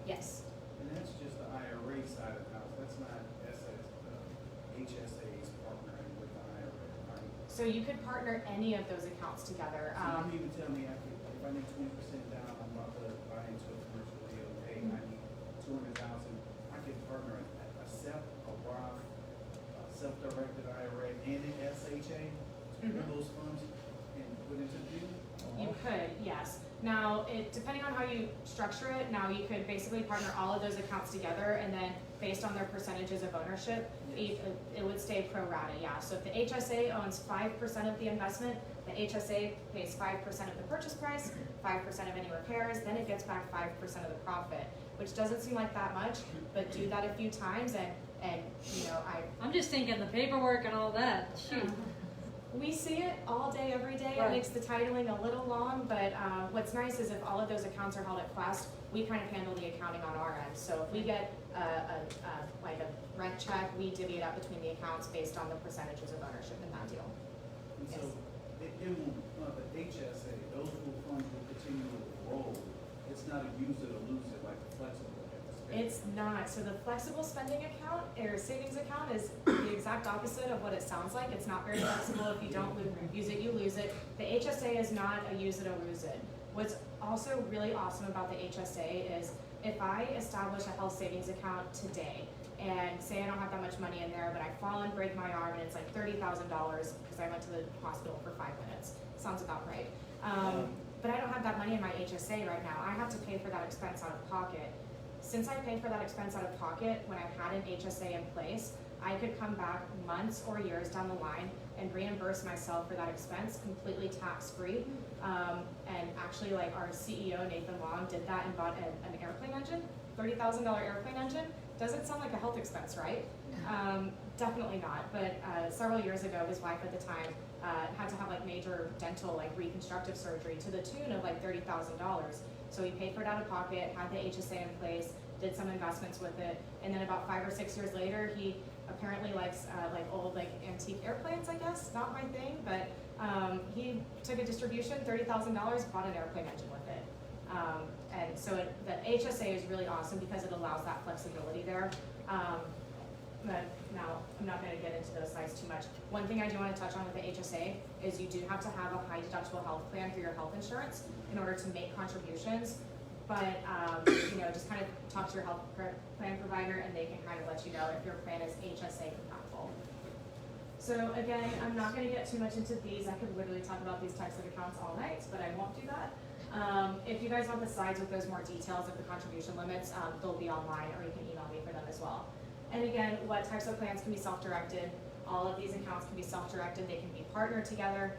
Yes. And that's just the IRA side of the house. That's not HSA's partnering with the IRA, right? So you could partner any of those accounts together. So you even tell me if I need 20% down, I'm about to buy into a commercial deal. Hey, I need 200,000. I can partner a SEP, a Roth, a self-directed IRA, and an SHA to pull those funds and put into the deal. You could, yes. Now, depending on how you structure it, now you could basically partner all of those accounts together, and then based on their percentages of ownership, it would stay pro rata, yeah. So if the HSA owns 5% of the investment, the HSA pays 5% of the purchase price, 5% of any repairs, then it gets back 5% of the profit, which doesn't seem like that much, but do that a few times, and you know, I'm just thinking the paperwork and all that. Shoot. We see it all day, every day. Right. It makes the titling a little long, but what's nice is if all of those accounts are held at Quest, we kind of handle the accounting on our end. So if we get like a rent check, we divvy it up between the accounts based on the percentages of ownership in that deal. And Yes. so it will, the HSA, those funds will continue to roll. It's not a use it or lose it like the flexible. It's not. So the flexible spending account or savings account is the exact opposite of what it sounds like. It's not very flexible. If you don't use it, you lose it. The HSA is not a use it or lose it. What's also really awesome about the HSA is if I establish a health savings account today and say I don't have that much money in there, but I fall and break my arm and it's like $30,000 because I went to the hospital for 5 minutes. Sounds about right. But I don't have that money in my HSA right now. I have to pay for that expense out of pocket. Since I paid for that expense out of pocket when I've had an HSA in place, I could come back months or years down the line and reimburse myself for that expense completely tax-free. And actually, like our CEO, Nathan Long, did that and bought an airplane engine, $30,000 airplane engine. Doesn't sound like a health expense, right? Definitely not. But several years ago, his wife at the time had to have like major dental, like reconstructive surgery to the tune of like $30,000. So he paid for it out of pocket, had the HSA in place, did some investments with it, and then about 5 or 6 years later, he apparently likes like old like antique airplanes, I guess. Not my thing, but he took a distribution, $30,000, bought an airplane engine with it. And so the HSA is really awesome because it allows that flexibility there. But now, I'm not going to get into those slides too much. One thing I do want to touch on with the HSA is you do have to have a high deductible health plan for your health insurance in order to make contributions. But, you know, just kind of talk to your health plan provider and they can kind of let you know if your plan is HSA compatible. So again, I'm not going to get too much into these. I could literally talk about these types of accounts all night, but I won't do that. If you guys want the slides with those more details of the contribution limits, they'll be online or you can email me for them as well. And again, what types of plans can be self-directed? All of these accounts can be self-directed. They can be partnered together.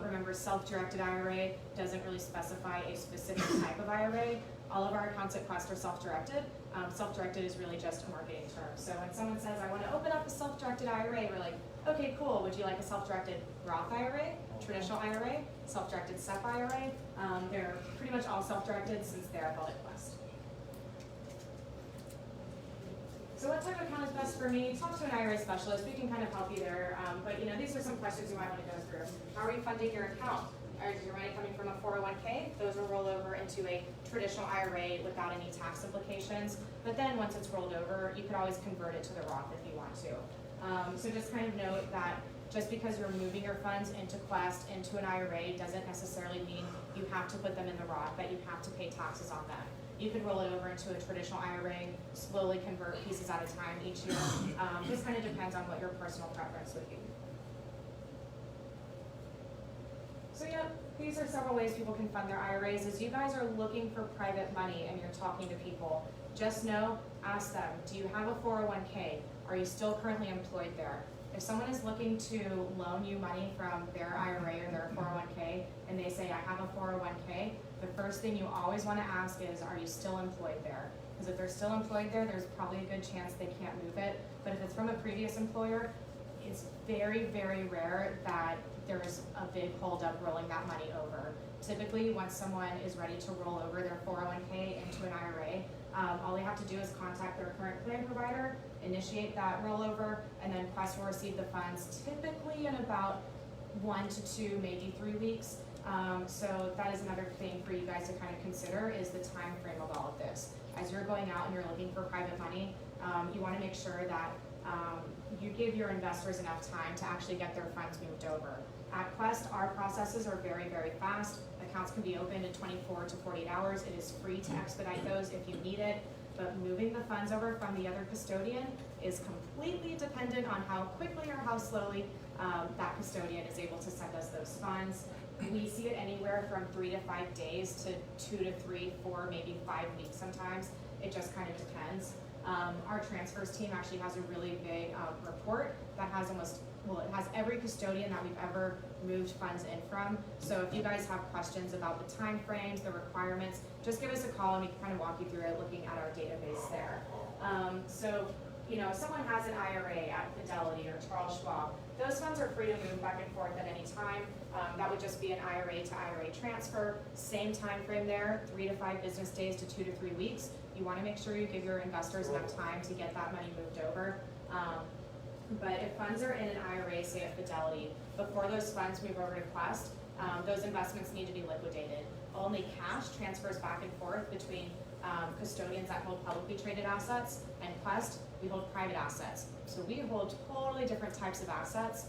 Remember, self-directed IRA doesn't really specify a specific type of IRA. All of our accounts at Quest are self-directed. Self-directed is really just a marketing term. So when someone says, I want to open up a self-directed IRA, we're like, okay, cool. Would you like a self-directed Roth IRA, traditional IRA, self-directed SEP IRA? They're pretty much all self-directed since they're held at Quest. So what type of account is best for me? Talk to an IRA specialist. We can kind of help you there. But you know, these are some questions you might want to go through. How are you funding your account? Is your money coming from a 401k? Those will roll over into a traditional IRA without any tax implications. But then once it's rolled over, you can always convert it to the Roth if you want to. So just kind of note that Just because you're moving your funds into Quest, into an IRA, doesn't necessarily mean you have to put them in the Roth, that you have to pay taxes on them. You could roll it over into a traditional IRA, slowly convert pieces at a time each year. Just kind of depends on what your personal preference would be. So yep, these are several ways people can fund their IRAs. As you guys are looking for private money and you're talking to people, just know, ask them, do you have a 401k? Are you still currently employed there? If someone is looking to loan you money from their IRA or their 401k and they say, I have a 401k, the first thing you always want to ask is, are you still employed there? Because if they're still employed there, there's probably a good chance they can't move it. But if it's from a previous employer, it's very, very rare that there's a big holdup rolling that money over. Typically, once someone is ready to roll over their 401k into an IRA, all they have to do is contact their current plan provider, initiate that rollover, and then Quest will receive the funds typically in about 1 to 2, maybe 3 weeks. So that is another thing for you guys to kind of consider is the time frame of all of this. As you're going out and you're looking for private money, you want to make sure that you give your investors enough time to actually get their funds moved over. At Quest, our processes are very, very fast. Accounts can be opened in 24 to 48 hours. It is free to expedite those if you need it. But moving the funds over from the other custodian is completely dependent on how quickly or how slowly that custodian is able to send us those funds. We see it anywhere from 3 to 5 days to 2 to 3, 4, maybe 5 weeks sometimes. It just kind of depends. Our transfers team actually has a really big report that has it has every custodian that we've ever moved funds in from. So if you guys have questions about the time frames, the requirements, just give us a call and we can kind of walk you through it looking at our database there. So, you know, if someone has an IRA at Fidelity or Charles Schwab, those funds are free to move back and forth at any time. That would just be an IRA to IRA transfer. Same time frame there, 3 to 5 business days to 2 to 3 weeks. You want to make sure you give your investors enough time to get that money moved over. But if funds are in an IRA, say at Fidelity, before those funds move over to Quest, those investments need to be liquidated. Only cash transfers back and forth between custodians that hold publicly traded assets and Quest, we hold private assets. So we hold totally different types of assets,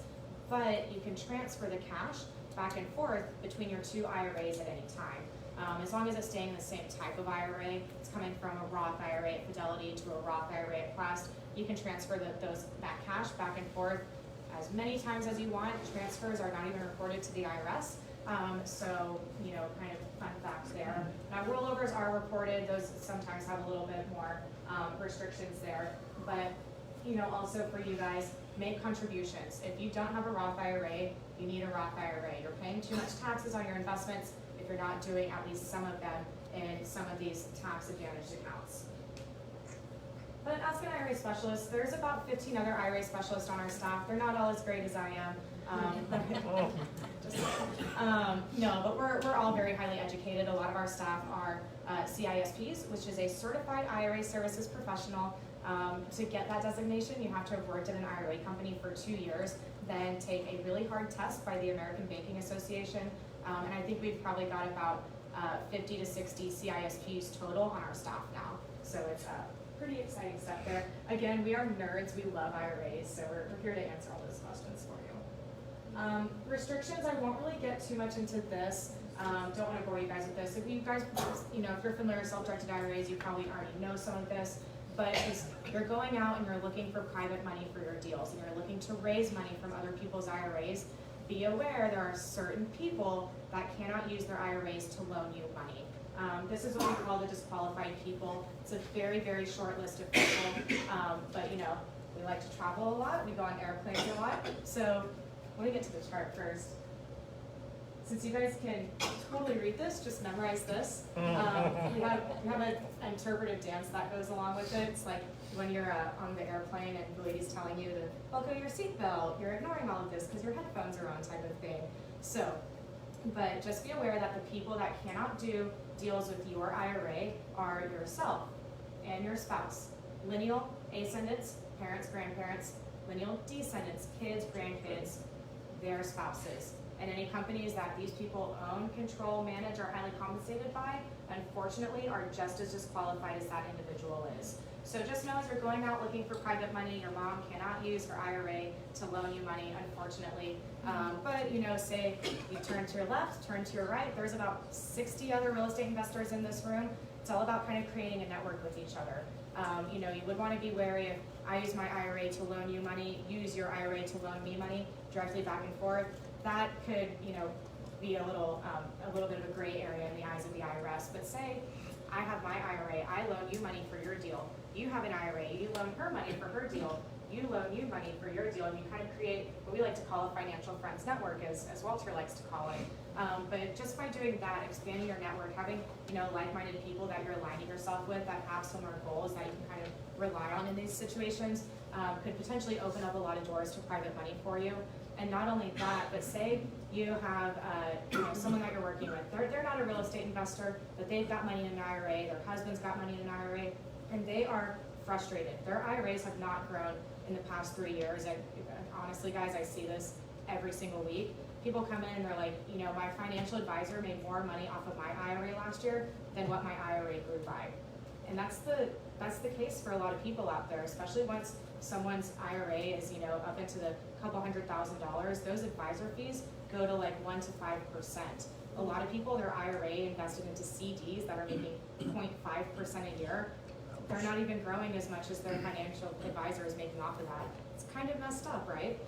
but you can transfer the cash back and forth between your 2 IRAs at any time. As long as it's staying in the same type of IRA, it's coming from a Roth IRA at Fidelity to a Roth IRA at Quest, you can transfer that cash back and forth as many times as you want. Transfers are not even reported to the IRS. So, you know, kind of fun facts there. Now, rollovers are reported. Those sometimes have a little bit more restrictions there. But, you know, also for you guys, make contributions. If you don't have a Roth IRA, you need a Roth IRA. You're paying too much taxes on your investments if you're not doing at least some of them in some of these tax advantaged accounts. But ask an IRA specialist. There's about 15 other IRA specialists on our staff. They're not all as great as I am. No, but we're all very highly educated. A lot of our staff are CISPs, which is a Certified IRA Services Professional. To get that designation, you have to have worked at an IRA company for 2 years, then take a really hard test by the American Banking Association. And I think we've probably got about 50 to 60 CISPs total on our staff now. So it's pretty exciting stuff there. Again, we are nerds. We love IRAs, so we're here to answer all those questions for you. Restrictions, I won't really get too much into this. Don't want to bore you guys with this. If you guys, you know, if you're familiar with self-directed IRAs, you probably already know some of this. But you're going out and you're looking for private money for your deals, and you're looking to raise money from other people's IRAs, be aware there are certain people that cannot use their IRAs to loan you money. This is what we call the disqualified people. It's a very, very short list of people, but you know, we like to travel a lot, we go on airplanes a lot, so let me get to the chart first. Since you guys can totally read this, just memorize this. We have an interpretive dance that goes along with it. It's like when you're on the airplane and the lady's telling you to buckle your seatbelt, you're ignoring all of this because your headphones are on type of thing. So, but just be aware that the people that cannot do deals with your IRA are yourself and your spouse. Lineal ascendants, parents, grandparents, lineal descendants, kids, grandkids, their spouses. And any companies that these people own, control, manage, or highly compensated by, unfortunately, are just as disqualified as that individual is. So just know as you're going out looking for private money, your mom cannot use her IRA to loan you money, unfortunately. But you know, say you turn to your left, turn to your right, there's about 60 other real estate investors in this room. It's all about kind of creating a network with each other. You know, you would want to be wary if I use my IRA to loan you money, use your IRA to loan me money directly back and forth. That could, you know, be a little bit of a gray area in the eyes of the IRS. But say I have my IRA, I loan you money for your deal. You have an IRA, you loan her money for her deal. You loan you money for your deal, and you kind of create what we like to call a financial friends network, as Walter likes to call it. But just by doing that, expanding your network, having, you know, like-minded people that you're aligning yourself with that have similar goals that you can kind of rely on in these situations, could potentially open up a lot of doors to private money for you. And not only that, but say you have you know, someone that you're working with. They're not a real estate investor, but they've got money in an IRA, their husband's got money in an IRA, and they are frustrated. Their IRAs have not grown in the past 3 years. And honestly, guys, I see this every single week. People come in and they're like, you know, my financial advisor made more money off of my IRA last year than what my IRA grew by. And that's the case for a lot of people out there, especially once someone's IRA is, you know, up into the couple $100,000. Those advisor fees go to like 1 to 5%. A lot of people, their IRA invested into CDs that are making 0.5% a year. They're not even growing as much as their financial advisor is making off of that. It's kind of messed up, right?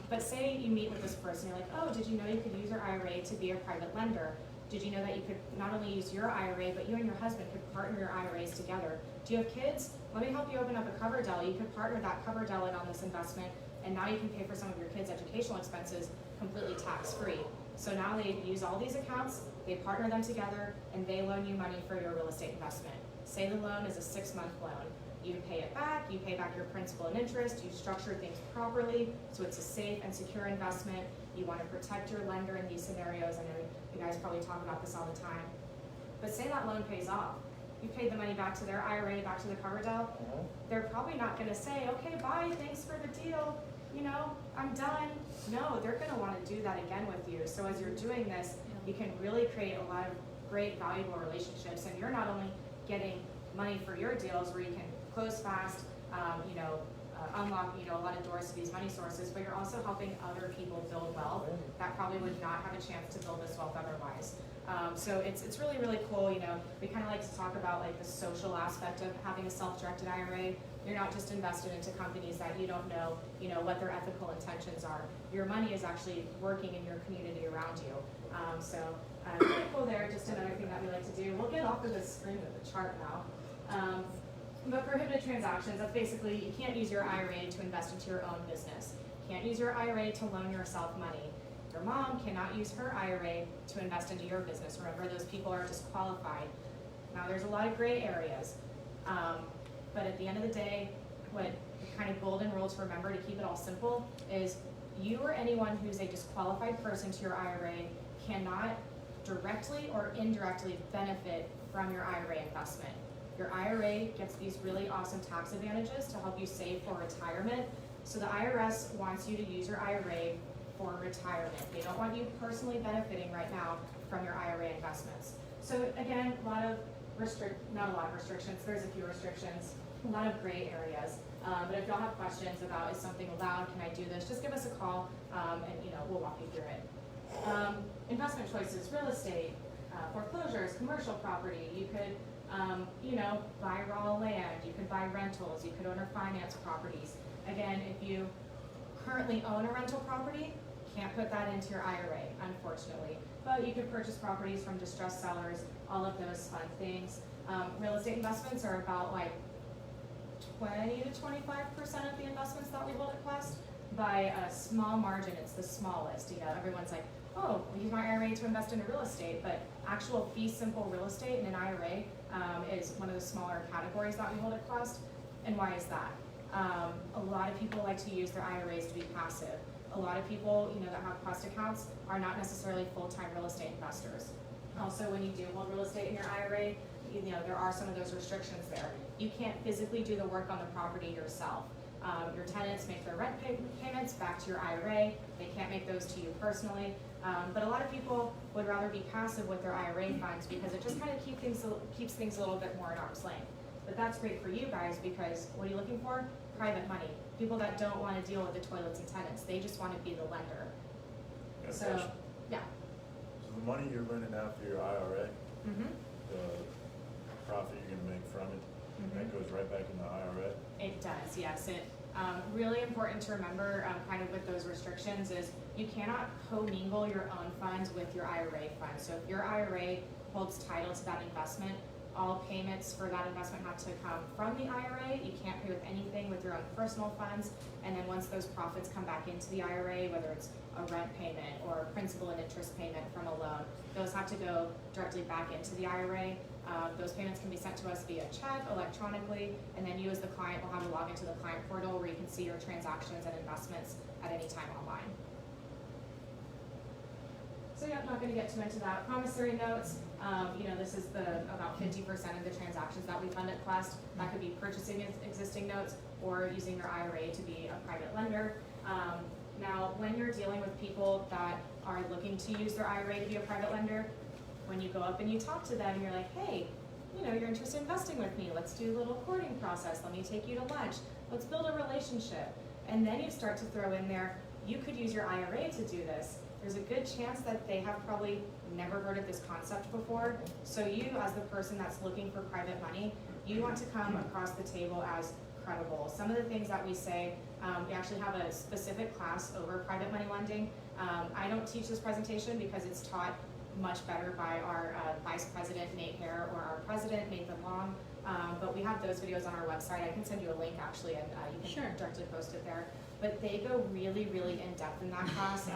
But say you meet with this person, you're like, oh, did you know you could use your IRA to be a private lender? Did you know that you could not only use your IRA, but you and your husband could partner your IRAs together? Do you have kids? Let me help you open up a COVINGTON. You could partner that COVINGTON in on this investment, and now you can pay for some of your kids' educational expenses completely tax-free. So now they use all these accounts, they partner them together, and they loan you money for your real estate investment. Say the loan is a 6-month loan. You pay it back, you pay back your principal and interest, you structure things properly, so it's a safe and secure investment. You want to protect your lender in these scenarios. I know you guys probably talk about this all the time. But say that loan pays off. You paid the money back to their IRA, back to the COVINGTON. They're probably not going to say, okay, bye, thanks for the deal, you know, I'm done. No, they're going to want to do that again with you. So as you're doing this, you can really create a lot of great, valuable relationships. And you're not only getting money for your deals where you can close fast, you know, unlock, you know, a lot of doors to these money sources, but you're also helping other people build wealth that probably would not have a chance to build this wealth otherwise. So it's really, really cool. You know, we kind of like to talk about like the social aspect of having a self-directed IRA. You're not just invested into companies that you don't know, you know, what their ethical intentions are. Your money is actually working in your community around you. So really cool there. Just another thing that we like to do. We'll get off of the screen of the chart now. But prohibited transactions, that's basically you can't use your IRA to invest into your own business. You can't use your IRA to loan yourself money. Your mom cannot use her IRA to invest into your business. Remember, those people are disqualified. Now, there's a lot of gray areas. But at the end of the day, what the kind of golden rule to remember to keep it all simple is you or anyone who's a disqualified person to your IRA cannot directly or indirectly benefit from your IRA investment. Your IRA gets these really awesome tax advantages to help you save for retirement. So the IRS wants you to use your IRA for retirement. They don't want you personally benefiting right now from your IRA investments. So again, not a lot of restrictions, there's a few restrictions, a lot of gray areas. But if y'all have questions about is something allowed, can I do this, just give us a call and you know, we'll walk you through it. Investment choices, real estate, foreclosures, commercial property. You could you know, buy raw land, you could buy rentals, you could own or finance properties. Again, if you currently own a rental property, can't put that into your IRA, unfortunately. But you could purchase properties from distressed sellers, all of those fun things. Real estate investments are about like 20 to 25% of the investments that we hold at Quest. By a small margin, it's the smallest. You know, everyone's like, oh, I use my IRA to invest into real estate, but actual fee simple real estate in an IRA is one of the smaller categories that we hold at Quest. And why is that? A lot of people like to use their IRAs to be passive. A lot of people, you know, that have Quest accounts are not necessarily full-time real estate investors. Also, when you do hold real estate in your IRA, you know, there are some of those restrictions there. You can't physically do the work on the property yourself. Your tenants make their rent payments back to your IRA. They can't make those to you personally. But a lot of people would rather be passive with their IRA funds because it just kind of keeps things a little bit more at arm's length. But that's great for you guys because what are you looking for? Private money. People that don't want to deal with the toilets and tenants. They just want to be the lender. Got a So, question. yeah. So the money you're lending out to your IRA, Mm-hmm. the profit you're gonna make from it, Mm-hmm. that goes right back in the IRA? It does, yes. It really important to remember, kind of with those restrictions, is you cannot commingle your own funds with your IRA funds. So if your IRA holds title to that investment, all payments for that investment have to come from the IRA. You can't pay with anything with your own personal funds. And then once those profits come back into the IRA, whether it's a rent payment or a principal and interest payment from a loan, those have to go directly back into the IRA. Those payments can be sent to us via check, electronically, and then you as the client will have a login to the client portal where you can see your transactions and investments at any time online. So yeah, I'm not going to get too into that. Promissory notes, this is about 50% of the transactions that we fund at Quest. That could be purchasing existing notes or using your IRA to be a private lender. Now, when you're dealing with people that are looking to use their IRA to be a private lender, when you go up and you talk to them, you're like, hey, you're interested in investing with me. Let's do a little courting process. Let me take you to lunch. Let's build a relationship. And then you start to throw in there, you could use your IRA to do this. There's a good chance that they have probably never heard of this concept before. So you, as the person that's looking for private money, you want to come across the table as credible. Some of the things that we say, we actually have a specific class over private money lending. I don't teach this presentation because it's taught much better by our Vice President, Nate Hare, or our President, Nathan Long. But we have those videos on our website. I can send you a link actually, and you can directly post it there. But they go really, really in depth in that class,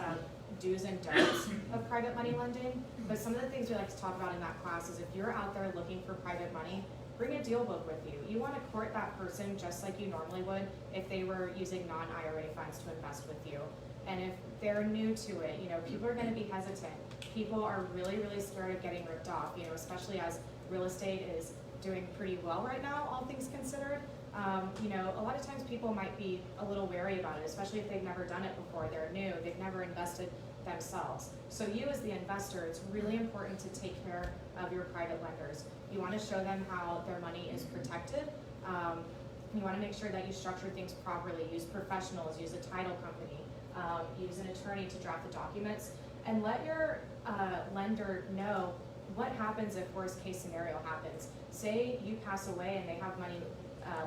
do's and don'ts of private money lending. But some of the things we like to talk about in that class is if you're out there looking for private money, bring a deal book with you. You want to court that person just like you normally would if they were using non-IRA funds to invest with you. And if they're new to it, people are going to be hesitant. People are really, really scared of getting ripped off, especially as real estate is doing pretty well right now, all things considered. A lot of times people might be a little wary about it, especially if they've never done it before, they're new, they've never invested themselves. So you as the investor, it's really important to take care of your private lenders. You want to show them how their money is protected. You want to make sure that you structure things properly, use professionals, use a title company, use an attorney to draft the documents, and let your lender know what happens if worst case scenario happens. Say you pass away and they have money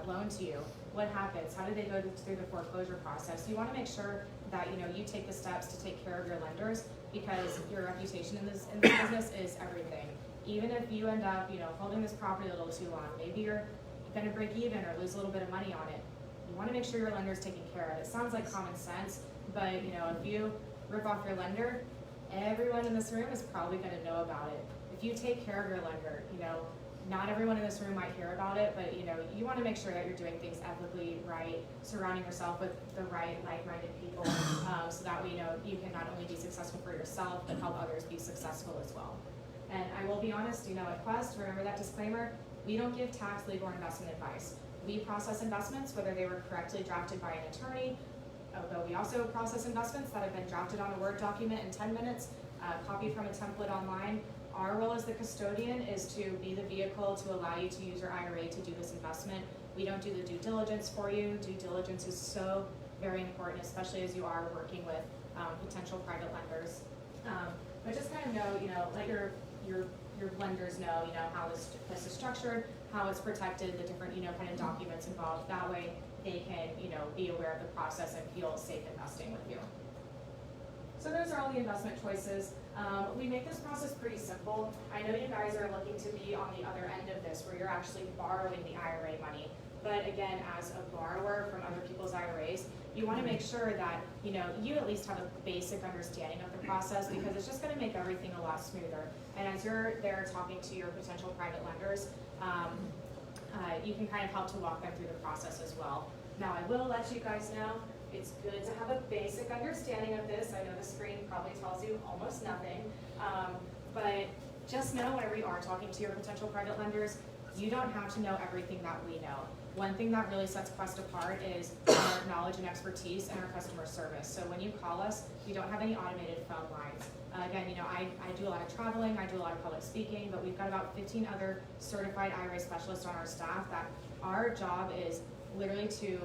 loaned to you. What happens? How do they go through the foreclosure process? You want to make sure that you take the steps to take care of your lenders because your reputation in this business is everything. Even if you end up holding this property a little too long, maybe you're going to break even or lose a little bit of money on it. You want to make sure your lender's taken care of. It sounds like common sense, but if you rip off your lender, everyone in this room is probably going to know about it. If you take care of your lender, not everyone in this room might hear about it, but you want to make sure that you're doing things ethically right, surrounding yourself with the right like-minded people, so that way you can not only be successful for yourself, but help others be successful as well. And I will be honest, at Quest, remember that disclaimer, we don't give tax, legal, or investment advice. We process investments, whether they were correctly drafted by an attorney, although we also process investments that have been drafted on a Word document in 10 minutes, copied from a template online. Our role as the custodian is to be the vehicle to allow you to use your IRA to do this investment. We don't do the due diligence for you. Due diligence is so very important, especially as you are working with potential private lenders. But just kind of let your lenders know, how this is structured, how it's protected, the different, kind of documents involved. That way they can, be aware of the process and feel safe investing with you. So those are all the investment choices. We make this process pretty simple. I know you guys are looking to be on the other end of this where you're actually borrowing the IRA money. But again, as a borrower from other people's IRAs, you want to make sure that you at least have a basic understanding of the process because it's just going to make everything a lot smoother. And as you're there talking to your potential private lenders, you can kind of help to walk them through the process as well. Now, I will let you guys know it's good to have a basic understanding of this. I know the screen probably tells you almost nothing, but just know whenever you are talking to your potential private lenders, You don't have to know everything that we know. One thing that really sets Quest apart is our knowledge and expertise and our customer service. So when you call us, we don't have any automated phone lines. Again, you know, I do a lot of traveling, I do a lot of public speaking, but we've got about 15 other certified IRA specialists on our staff that our job is literally to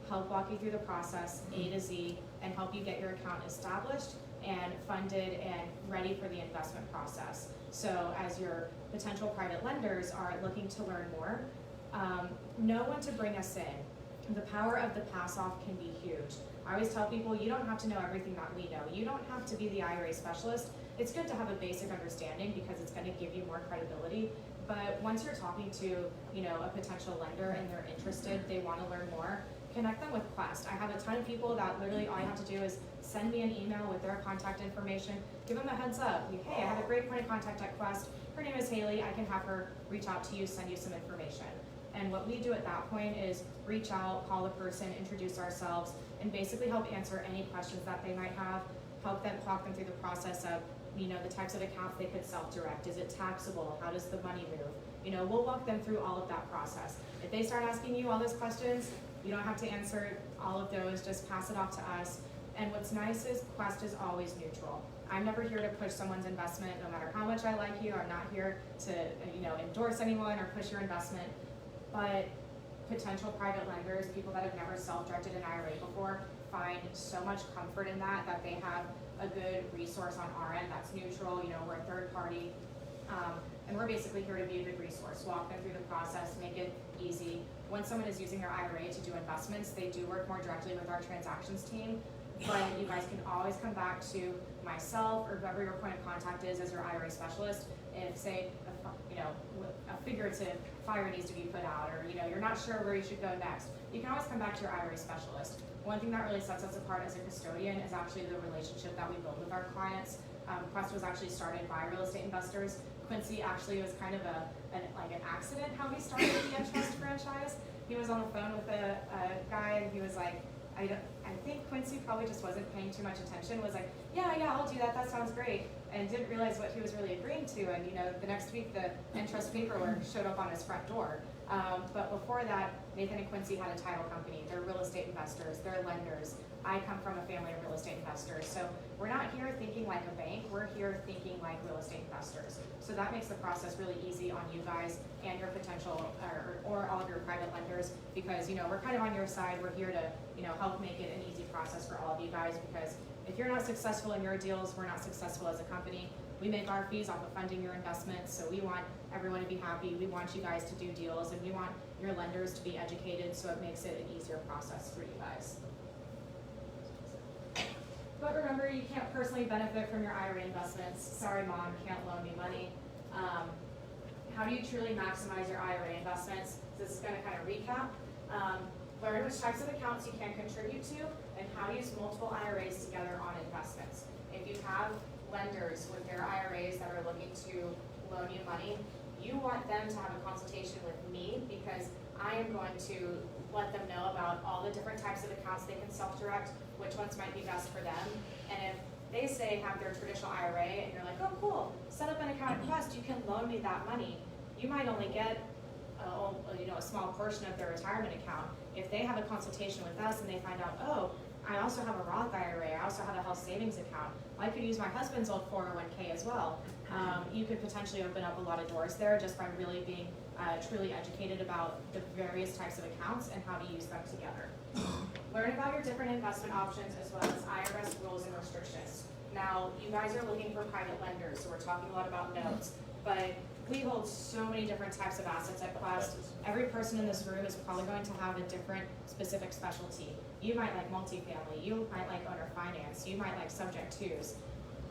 help walk you through the process A to Z and help you get your account established and funded and ready for the investment process. So as your potential private lenders are looking to learn more, know when to bring us in. The power of the pass-off can be huge. I always tell people, you don't have to know everything that we know. You don't have to be the IRA specialist. It's good to have a basic understanding because it's going to give you more credibility. But once you're talking to, you know, a potential lender and they're interested, they want to learn more, connect them with Quest. I have a ton of people that literally all you have to do is send me an email with their contact information, give them a heads up. Hey, I have a great point of contact at Quest. Her name is Haley. I can have her reach out to you, send you some information. And what we do at that point is reach out, call the person, introduce ourselves, and basically help answer any questions that they might have, help them walk them through the process of, you know, the types of accounts they could self-direct. Is it taxable? How does the money move? You know, we'll walk them through all of that process. If they start asking you all those questions, you don't have to answer all of those, just pass it off to us. And what's nice is Quest is always neutral. I'm never here to push someone's investment, no matter how much I like you. I'm not here to, you know, endorse anyone or push your investment. But potential private lenders, people that have never self-directed an IRA before, find so much comfort in that they have a good resource on our end that's neutral. You know, we're a third party, and we're basically here to be a good resource, walk them through the process, make it easy. When someone is using their IRA to do investments, they do work more directly with our transactions team, but you guys can always come back to myself or whoever your point of contact is as your IRA specialist. If, say, a figurative fire needs to be put out, or you know, you're not sure where you should go next, you can always come back to your IRA specialist. One thing that really sets us apart as a custodian is actually the relationship that we build with our clients. Quest was actually started by real estate investors. Quincy actually was kind of an accident how he started the Entrust franchise. He was on the phone with a guy, and he was like, I think Quincy probably just wasn't paying too much attention, was like, yeah, I'll do that, that sounds great, and didn't realize what he was really agreeing to. And you know, the next week the Entrust paperwork showed up on his front door. But before that, Nathan and Quincy had a title company. They're real estate investors, they're lenders. I come from a family of real estate investors. So we're not here thinking like a bank, we're here thinking like real estate investors. So that makes the process really easy on you guys and your potential, or all of your private lenders, because you know, we're kind of on your side. We're here to, you know, help make it an easy process for all of you guys, because if you're not successful in your deals, we're not successful as a company. We make our fees off of funding your investments, so we want everyone to be happy. We want you guys to do deals, and we want your lenders to be educated, so it makes it an easier process for you guys. But remember, you can't personally benefit from your IRA investments. Sorry, Mom, can't loan me money. How do you truly maximize your IRA investments? This is going to kind of recap. Learn which types of accounts you can contribute to, and how to use multiple IRAs together on investments. If you have lenders with their IRAs that are looking to loan you money, you want them to have a consultation with me, because I am going to let them know about all the different types of accounts they can self-direct, which ones might be best for them. And if they say have their traditional IRA and you're like, oh cool, set up an account at Quest, you can loan me that money, you might only get a small portion of their retirement account. If they have a consultation with us and they find out, oh, I also have a Roth IRA, I also have a health savings account, I could use my husband's old 401k as well. You could potentially open up a lot of doors there just by really being truly educated about the various types of accounts and how to use them together. Learn about your different investment options as well as IRS rules and restrictions. Now, you guys are looking for private lenders, so we're talking a lot about notes, but we hold so many different types of assets at Quest. Every person in this room is probably going to have a different specific specialty. You might like multifamily, you might like owner finance, you might like subject twos.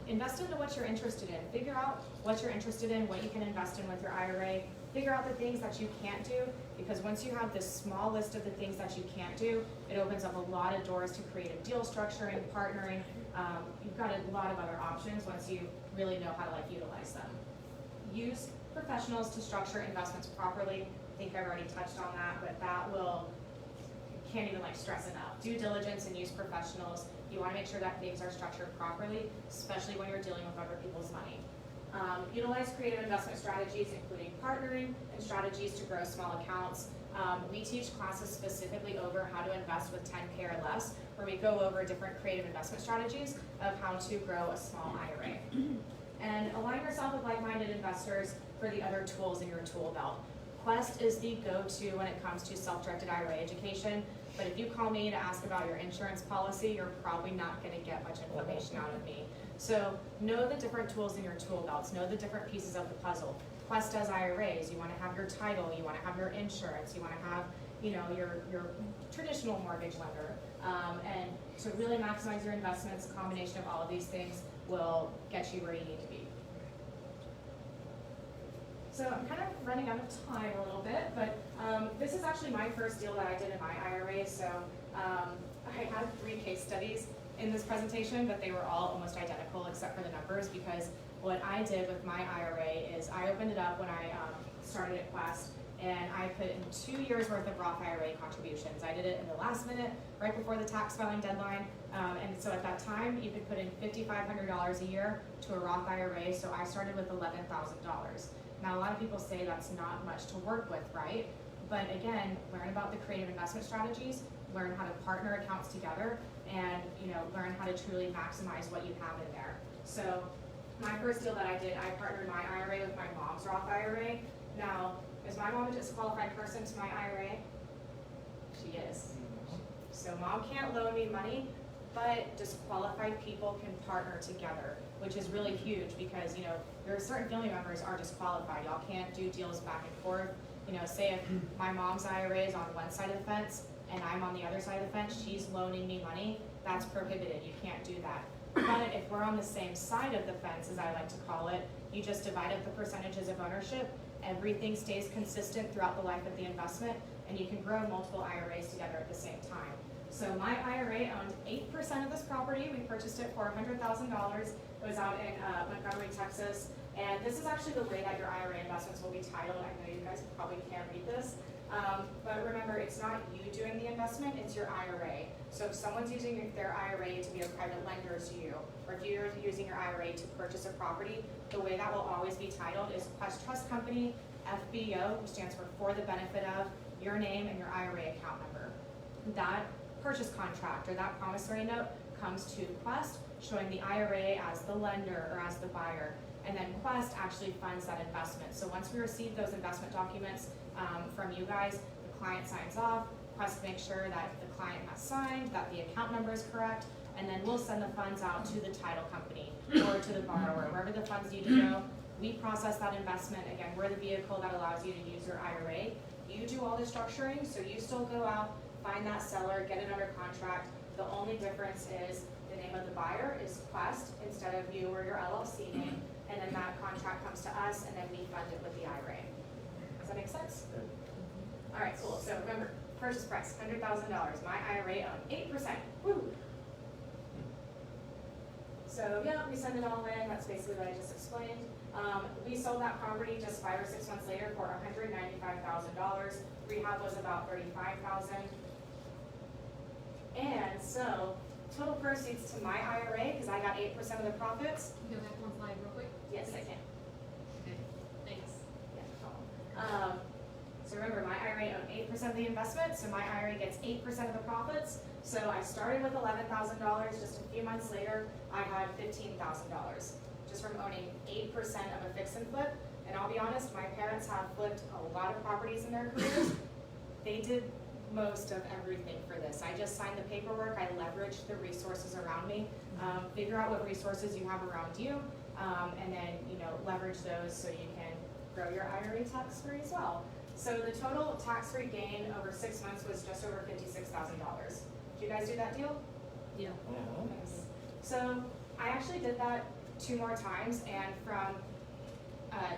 Invest into what you're interested in. Figure out what you're interested in, what you can invest in with your IRA. Figure out the things that you can't do, because once you have this small list of the things that you can't do, it opens up a lot of doors to creative deal structuring, partnering. You've got a lot of other options once you really know how to utilize them. Use professionals to structure investments properly. I think I've already touched on that, but that can't even stress enough. Due diligence and use professionals. You want to make sure that things are structured properly, especially when you're dealing with other people's money. Utilize creative investment strategies, including partnering and strategies to grow small accounts. We teach classes specifically over how to invest with 10K or less, where we go over different creative investment strategies of how to grow a small IRA. And align yourself with like-minded investors for the other tools in your tool belt. Quest is the go-to when it comes to self-directed IRA education, but if you call me to ask about your insurance policy, you're probably not going to get much information out of me. So know the different tools in your tool belts, know the different pieces of the puzzle. Quest does IRAs, you want to have your title, you want to have your insurance, you want to have, you know, your traditional mortgage lender. And to really maximize your investments, a combination of all of these things will get you where you need to be. So I'm kind of running out of time a little bit, but this is actually my first deal that I did in my IRA. So I had 3 case studies in this presentation, but they were all almost identical except for the numbers, because what I did with my IRA is I opened it up when I started at Quest, and I put in 2 years worth of Roth IRA contributions. I did it in the last minute, right before the tax filing deadline. And so at that time, you could put in $5,500 a year to a Roth IRA, so I started with $11,000. Now, a lot of people say that's not much to work with, right? But again, learn about the creative investment strategies, learn how to partner accounts together, and learn how to truly maximize what you have in there. So my first deal that I did, I partnered my IRA with my mom's Roth IRA. Now, is my mom a disqualified person to my IRA? She is. So mom can't loan me money, but disqualified people can partner together, which is really huge because, there are certain family members are disqualified. Y'all can't do deals back and forth. Say if my mom's IRA is on one side of the fence and I'm on the other side of the fence, she's loaning me money, that's prohibited. You can't do that. But if we're on the same side of the fence, as I like to call it, you just divide up the percentages of ownership. Everything stays consistent throughout the life of the investment, and you can grow multiple IRAs together at the same time. So my IRA owned 8% of this property. We purchased it for $100,000. It was out in Montgomery, Texas. And this is actually the way that your IRA investments will be titled. I know you guys probably can't read this. But remember, it's not you doing the investment, it's your IRA. So if someone's using their IRA to be a private lender to you, or if you're using your IRA to purchase a property, the way that will always be titled is Quest Trust Company, FBO, which stands for the benefit of, your name and your IRA account number. That purchase contract or that promissory note comes to Quest, showing the IRA as the lender or as the buyer. And then Quest actually funds that investment. So once we receive those investment documents from you guys, the client signs off, Quest makes sure that the client has signed, that the account number is correct, and then we'll send the funds out to the title company or to the borrower, wherever the funds need to go. We process that investment. Again, we're the vehicle that allows you to use your IRA. You do all the structuring, so you still go out, find that seller, get it under contract. The only difference is the name of the buyer is Quest instead of you or your LLC name, and then that contract comes to us, and then we fund it with the IRA. Does that make sense? All right, cool. So remember, purchase price, $100,000. My IRA owned 8%. Woo! So yeah, we send it all in. That's basically what I just explained. We sold that property just 5 or 6 months later for $195,000. Rehab was about $35,000. And so total proceeds to my IRA, because I got 8% of the profits. You go back one slide real quick? Yes, I can. Okay, thanks. Yeah, no problem. So remember, my IRA owned 8% of the investment, so my IRA gets 8% of the profits. So I started with $11,000. Just a few months later, I had $15,000 just from owning 8% of a fix and flip. And I'll be honest, my parents have flipped a lot of properties in their careers. They did most of everything for this. I just signed the paperwork. I leveraged the resources around me. Figure out what resources you have around you, and then leverage those so you can grow your IRA tax-free as well. So the total tax-free gain over 6 months was just over $56,000. Did you guys do that deal? Yeah. Nice. So I actually did that 2 more times, and from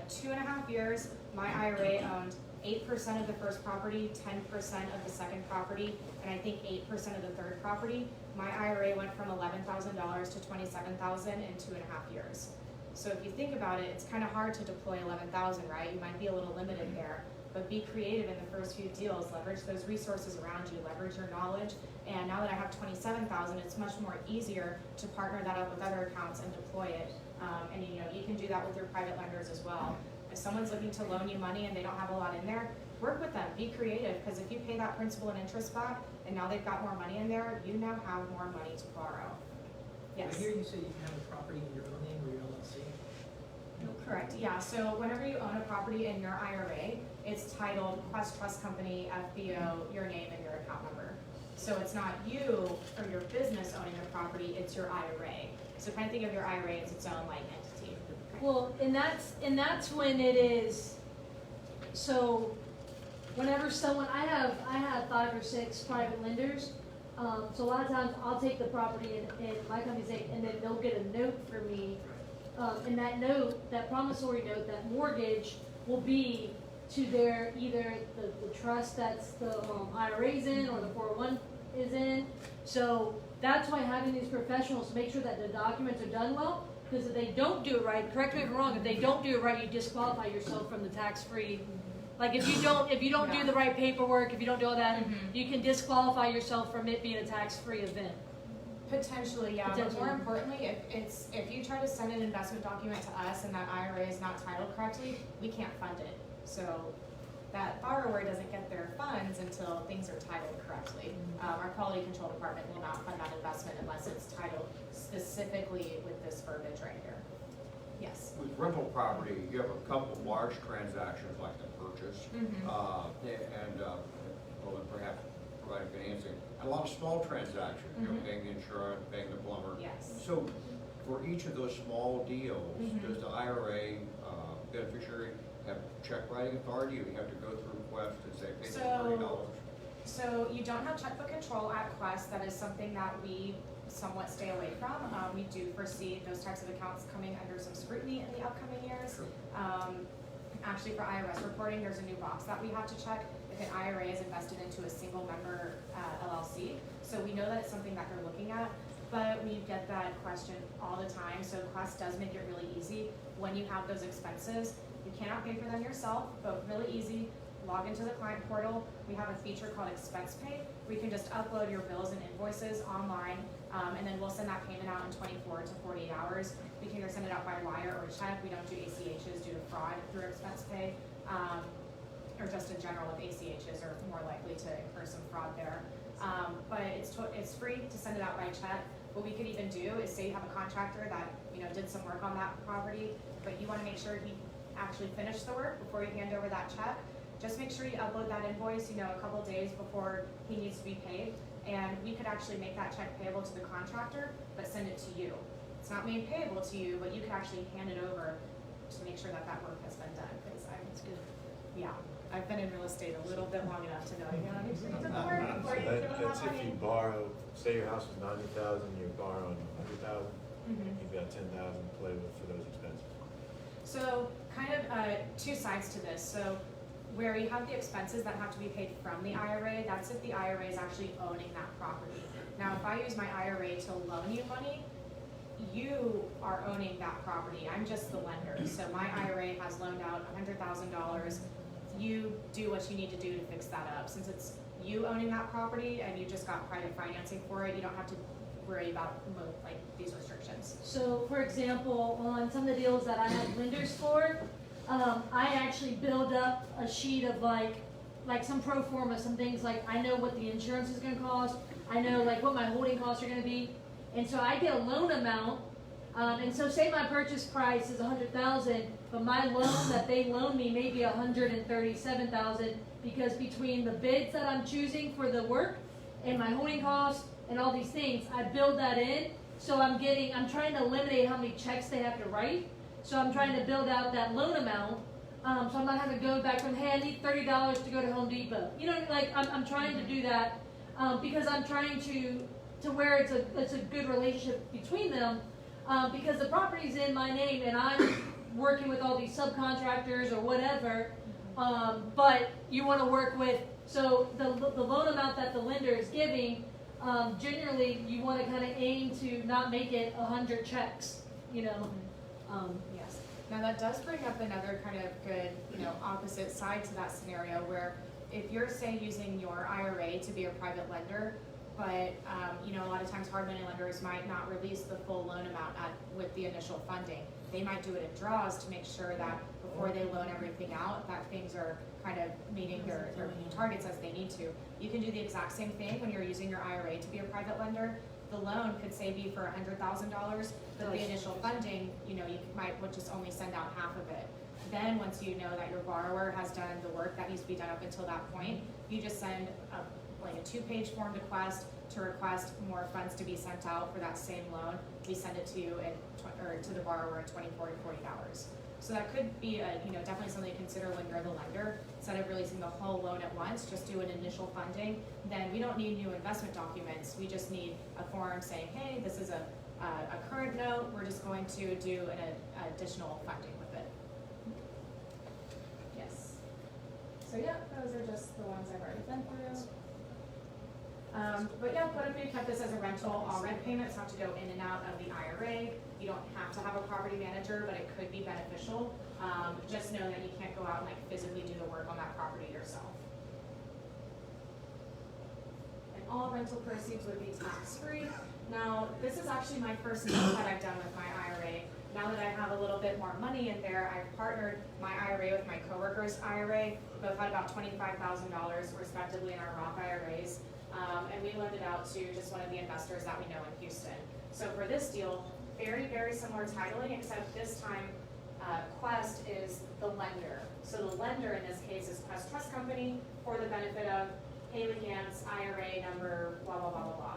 2.5 years, my IRA owned 8% of the first property, 10% of the second property, and I think 8% of the third property. My IRA went from $11,000 to $27,000 in 2.5 years. So if you think about it, it's kind of hard to deploy $11,000, right? You might be a little limited there, but be creative in the first few deals. Leverage those resources around you, leverage your knowledge. And now that I have $27,000, it's much more easier to partner that up with other accounts and deploy it And you can do that with your private lenders as well. If someone's looking to loan you money and they don't have a lot in there, work with them, be creative, because if you pay that principal and interest back, and now they've got more money in there, you now have more money to borrow. Yes? I hear you say you can have a property in your own name or your LLC. Correct, yeah, so whenever you own a property in your IRA, it's titled Quest Trust Company, FBO, your name and your account number. So it's not you or your business owning the property, it's your IRA. So kind of think of your IRA as its own like entity. Well, and that's when it is, so whenever someone, I have 5 or 6 private lenders, so a lot of times I'll take the property and my company's name, and then they'll get a note for me, and that note, that promissory note, that mortgage will be to their, either the trust that's the IRA's in or the 401 is in. So that's why having these professionals make sure that the documents are done well, because if they don't do it right, correct me if I'm wrong, if they don't do it right, you disqualify yourself from the tax-free. Like if you don't do the right paperwork, if you don't do all that, you can disqualify yourself from it being a tax-free event. Potentially, yeah. Potentially. But more importantly, if you try to send an investment document to us and that IRA is not titled correctly, we can't fund it. So that borrower doesn't get their funds until things are titled correctly. Our quality control department will not fund that investment unless it's titled specifically with this verbiage right here. Yes. With rental property, you have a couple of large transactions like the purchase, well, and perhaps providing financing, and a lot of small transactions, paying the insurance, paying the plumber. Yes. So for each of those small deals, does the IRA beneficiary have check writing authority, or you have to go through Quest and say, pay me $30? So you don't have checkbook control at Quest. That is something that we somewhat stay away from. We do foresee those types of accounts coming under some scrutiny in the upcoming years. Actually, for IRS reporting, there's a new box that we have to check if an IRA is invested into a single member LLC. So we know that it's something that they're looking at, but we get that question all the time. So Quest does make it really easy when you have those expenses. You cannot pay for them yourself, but really easy. Log into the client portal. We have a feature called Expense Pay, where you can just upload your bills and invoices online, and then we'll send that payment out in 24 to 48 hours. We can either send it out by wire or check. We don't do ACHs due to fraud through Expense Pay, or just in general with ACHs are more likely to incur some fraud there. But it's free to send it out by check. What we could even do is say you have a contractor that did some work on that property, but you want to make sure he actually finished the work before you hand over that check. Just make sure you upload that invoice, a couple days before he needs to be paid, and we could actually make that check payable to the contractor, but send it to you. It's not made payable to you, but you could actually hand it over to make sure that work has been done. Because I've been in real estate a little bit long enough to know make sure you did the work before you give them That's that if money. you borrow, say your house is 90,000, you're borrowing 100,000, you've got 10,000 to play with for those expenses. So kind of 2 sides to this. So where you have the expenses that have to be paid from the IRA, that's if the IRA is actually owning that property. Now, if I use my IRA to loan you money, you are owning that property. I'm just the lender. So my IRA has loaned out $100,000. You do what you need to do to fix that up. Since it's you owning that property and you just got private financing for it, you don't have to worry about these restrictions. So, for example, on some of the deals that I have lenders for, I actually build up a sheet of like some pro forma, some things like I know what the insurance is going to cost, I know what my holding costs are going to be, and so I get a loan amount, and so say my purchase price is $100,000, but my loan that they loan me may be $137,000 because between the bids that I'm choosing for the work and my holding costs and all these things, I build that in. So I'm trying to eliminate how many checks they have to write. So I'm trying to build out that loan amount. So I'm not having to go back from, hey, I need $30 to go to Home Depot. I'm trying to do that because I'm trying to where it's a good relationship between them because the property's in my name and I'm working with all these subcontractors or whatever. But you want to work with, so the loan amount that the lender is giving, generally you want to kind of aim to not make it 100 checks, Yes. Now that does bring up another kind of good, opposite side to that scenario where if you're, say, using your IRA to be a private lender, but you know, a lot of times hard money lenders might not release the full loan amount with the initial funding. They might do it in draws to make sure that before they loan everything out, that things are kind of meeting their targets as they need to. You can do the exact same thing when you're using your IRA to be a private lender. The loan could say be for $100,000, but the initial funding, you know, would just only send out half of it. Then once you know that your borrower has done the work that needs to be done up until that point, you just send like a 2-page form to request more funds to be sent out for that same loan. We send it to you or to the borrower in 24 to 48 hours. So that could be definitely something to consider when you're the lender. Instead of releasing the whole loan at once, just do an initial funding. Then we don't need new investment documents. We just need a form saying, hey, this is a current note. We're just going to do an additional funding with it. Yes. So yeah, those are just the ones I've already been through. But yeah, what if we kept this as a rental? All rent payments have to go in and out of the IRA. You don't have to have a property manager, but it could be beneficial. Just know that you can't go out and like physically do the work on that property yourself. And all rental proceeds would be tax-free. Now, this is actually my first note that I've done with my IRA. Now that I have a little bit more money in there, I've partnered my IRA with my coworker's IRA. Both had about $25,000 respectively in our Roth IRAs. And we loaned it out to just one of the investors that we know in Houston. So for this deal, very, very similar titling, except this time Quest is the lender. So the lender in this case is Quest Trust Company for the benefit of Haley Gant's IRA number, blah, blah, blah, blah, blah.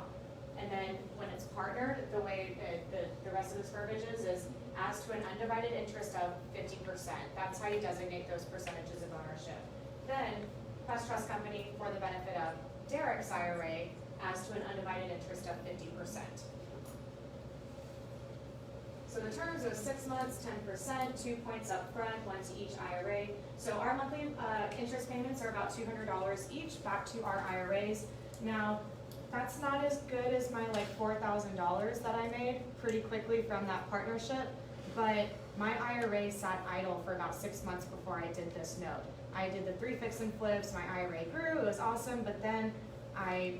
And then when it's partnered, the way the rest of this verbiage is as to an undivided interest of 50%. That's how you designate those percentages of ownership. Then Quest Trust Company for the benefit of Derek's IRA as to an undivided interest of 50%. So the terms are 6 months, 10%, 2 points up front, 1 to each IRA. So our monthly interest payments are about $200 each back to our IRAs. Now, that's not as good as my like $4,000 that I made pretty quickly from that partnership, but my IRA sat idle for about 6 months before I did this note. I did the 3 fix and flips, my IRA grew, it was awesome, but then I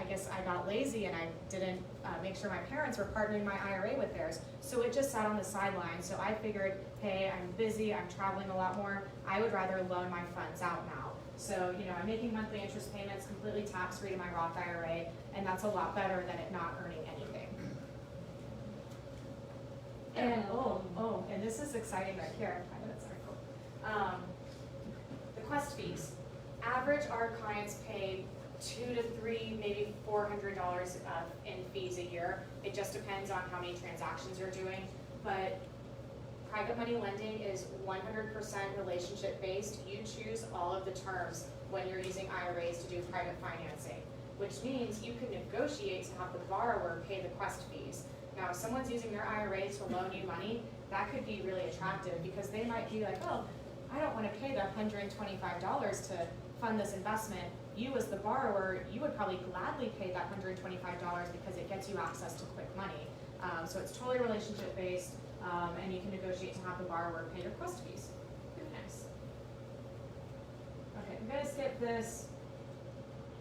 guess I got lazy and I didn't make sure my parents were partnering my IRA with theirs. So it just sat on the sidelines. So I figured, hey, I'm busy, I'm traveling a lot more, I would rather loan my funds out now. So, you know, I'm making monthly interest payments completely tax-free to my Roth IRA, and that's a lot better than it not earning anything. And, and this is exciting right here. 5 minutes, sorry, cool. The Quest fees. Average, our clients pay $200 to $300, maybe $400 in fees a year. It just depends on how many transactions you're doing. But private money lending is 100% relationship based. You choose all of the terms when you're using IRAs to do private financing, which means you can negotiate to have the borrower pay the Quest fees. Now, if someone's using their IRA to loan you money, that could be really attractive because they might be like, oh, I don't want to pay the $125 to fund this investment. You as the borrower, you would probably gladly pay that $125 because it gets you access to quick money. So it's totally relationship based, and you can negotiate to have the borrower pay your Quest fees. Pretty nice. Okay, I'm gonna skip this.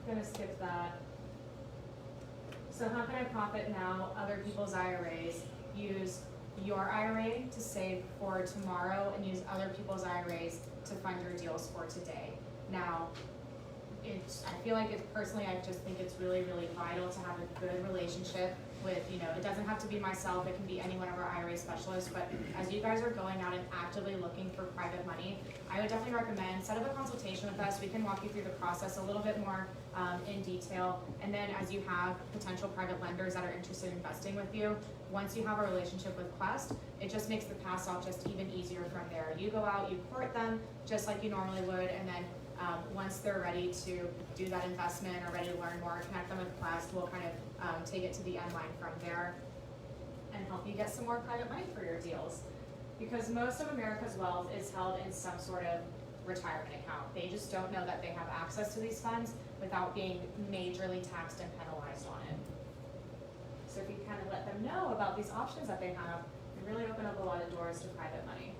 I'm gonna skip that. So how can I profit now? Other people's IRAs. Use your IRA to save for tomorrow and use other people's IRAs to fund your deals for today. Now, I feel like personally, I just think it's really, really vital to have a good relationship with, you know, it doesn't have to be myself, it can be any one of our IRA specialists, but as you guys are going out and actively looking for private money, I would definitely recommend set up a consultation with us. We can walk you through the process a little bit more in detail, and then as you have potential private lenders that are interested in investing with you, once you have a relationship with Quest, it just makes the pass off just even easier from there. You go out, you court them just like you normally would, and then once they're ready to do that investment or ready to learn more, connect them with Quest. We'll kind of take it to the end line from there and help you get some more private money for your deals. Because most of America's wealth is held in some sort of retirement account. They just don't know that they have access to these funds without being majorly taxed and penalized on it. So if you kind of let them know about these options that they have, it really open up a lot of doors to private money.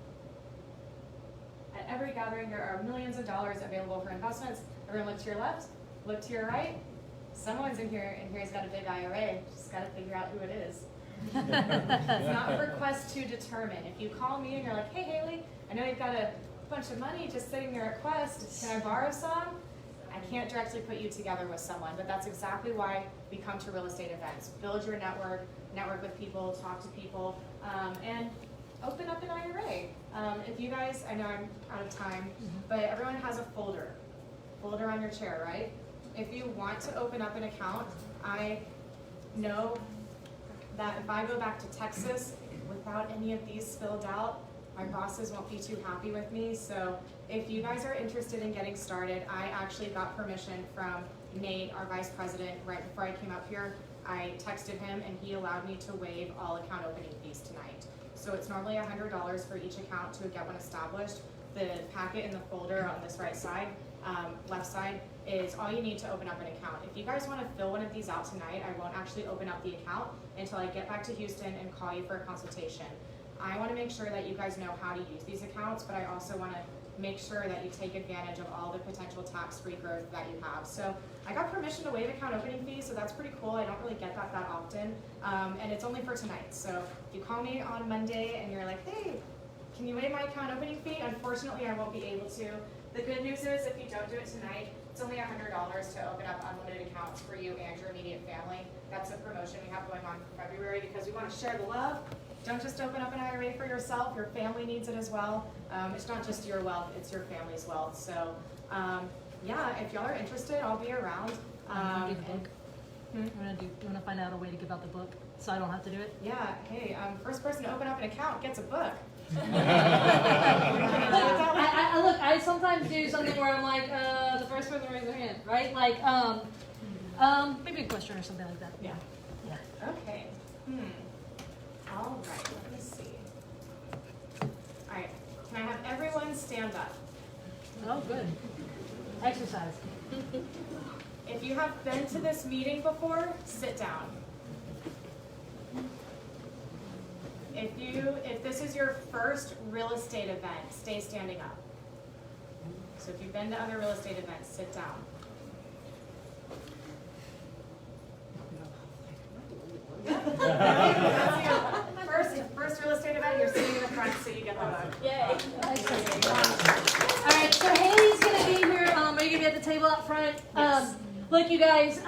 At every gathering, there are millions of dollars available for investments. Everyone look to your left, look to your right. Someone's in here's got a big IRA. Just got to figure out who it is. It's not for Quest to determine. If you call me and you're like, hey Haley, I know you've got a bunch of money just sitting there at Quest. Can I borrow some? I can't directly put you together with someone, but that's exactly why we come to real estate events. Build your network with people, talk to people, and open up an IRA. If you guys, I know I'm out of time, but everyone has a folder on your chair, right? If you want to open up an account, I know that if I go back to Texas without any of these filled out, my bosses won't be too happy with me. So if you guys are interested in getting started, I actually got permission from Nate, our vice president, right before I came up here. I texted him and he allowed me to waive all account opening fees tonight. So it's normally $100 for each account to get one established. The packet in the folder on this right side, left side, is all you need to open up an account. If you guys want to fill one of these out tonight, I won't actually open up the account until I get back to Houston and call you for a consultation. I want to make sure that you guys know how to use these accounts, but I also want to make sure that you take advantage of all the potential tax-free growth that you have. So I got permission to waive account opening fees, so that's pretty cool. I don't really get that often, and it's only for tonight. So if you call me on Monday and you're like, hey, can you waive my account opening fee? Unfortunately, I won't be able to. The good news is if you don't do it tonight, it's only $100 to open up unlimited accounts for you and your immediate family. That's a promotion we have going on for February because we want to share the love. Don't just open up an IRA for yourself, your family needs it as well. It's not just your wealth, it's your family's wealth. So yeah, if y'all are interested, I'll be around. You want to find out a way to give out the book so I don't have to do it? Yeah, hey, first person to open up an account gets a book. I sometimes do something where I'm like, the first person to raise their hand, right? Like, maybe a question or something like that. Yeah. Okay. All right, let me see. All right, can I have everyone stand up? Oh, good. Exercise. If you have been to this meeting before, sit down. If this is your first real estate event, stay standing up. So if you've been to other real estate events, sit down. That's your first real estate event, you're sitting in the front so you get the book. Yay. All right, so Haley's going to be here. Are you going to be at the table out front? Yes. Look, you guys,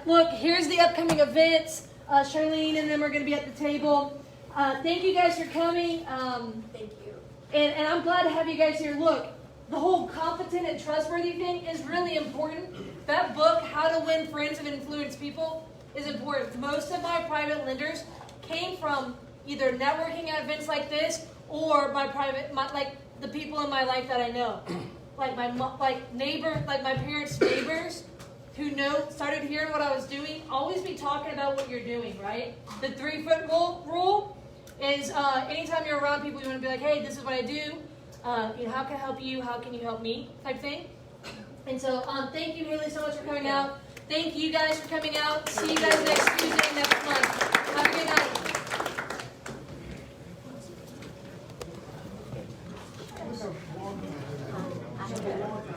look, here's the upcoming events. Charlene and them are going to be at the table. Thank you guys for coming. Thank you. And I'm glad to have you guys here. Look, the whole competent and trustworthy thing is really important. That book, How to Win Friends and Influence People, is important. Most of my private lenders came from either networking at events like this or like the people in my life that I know. Like my parents' neighbors who started hearing what I was doing. Always be talking about what you're doing, right? The 3-foot rule is anytime you're around people, you want to be like, hey, this is what I do. How can I help you? How can you help me? Type thing. And so thank you, Haley, so much for coming out. Thank you guys for coming out. See you guys next Tuesday, next month. Have a good night.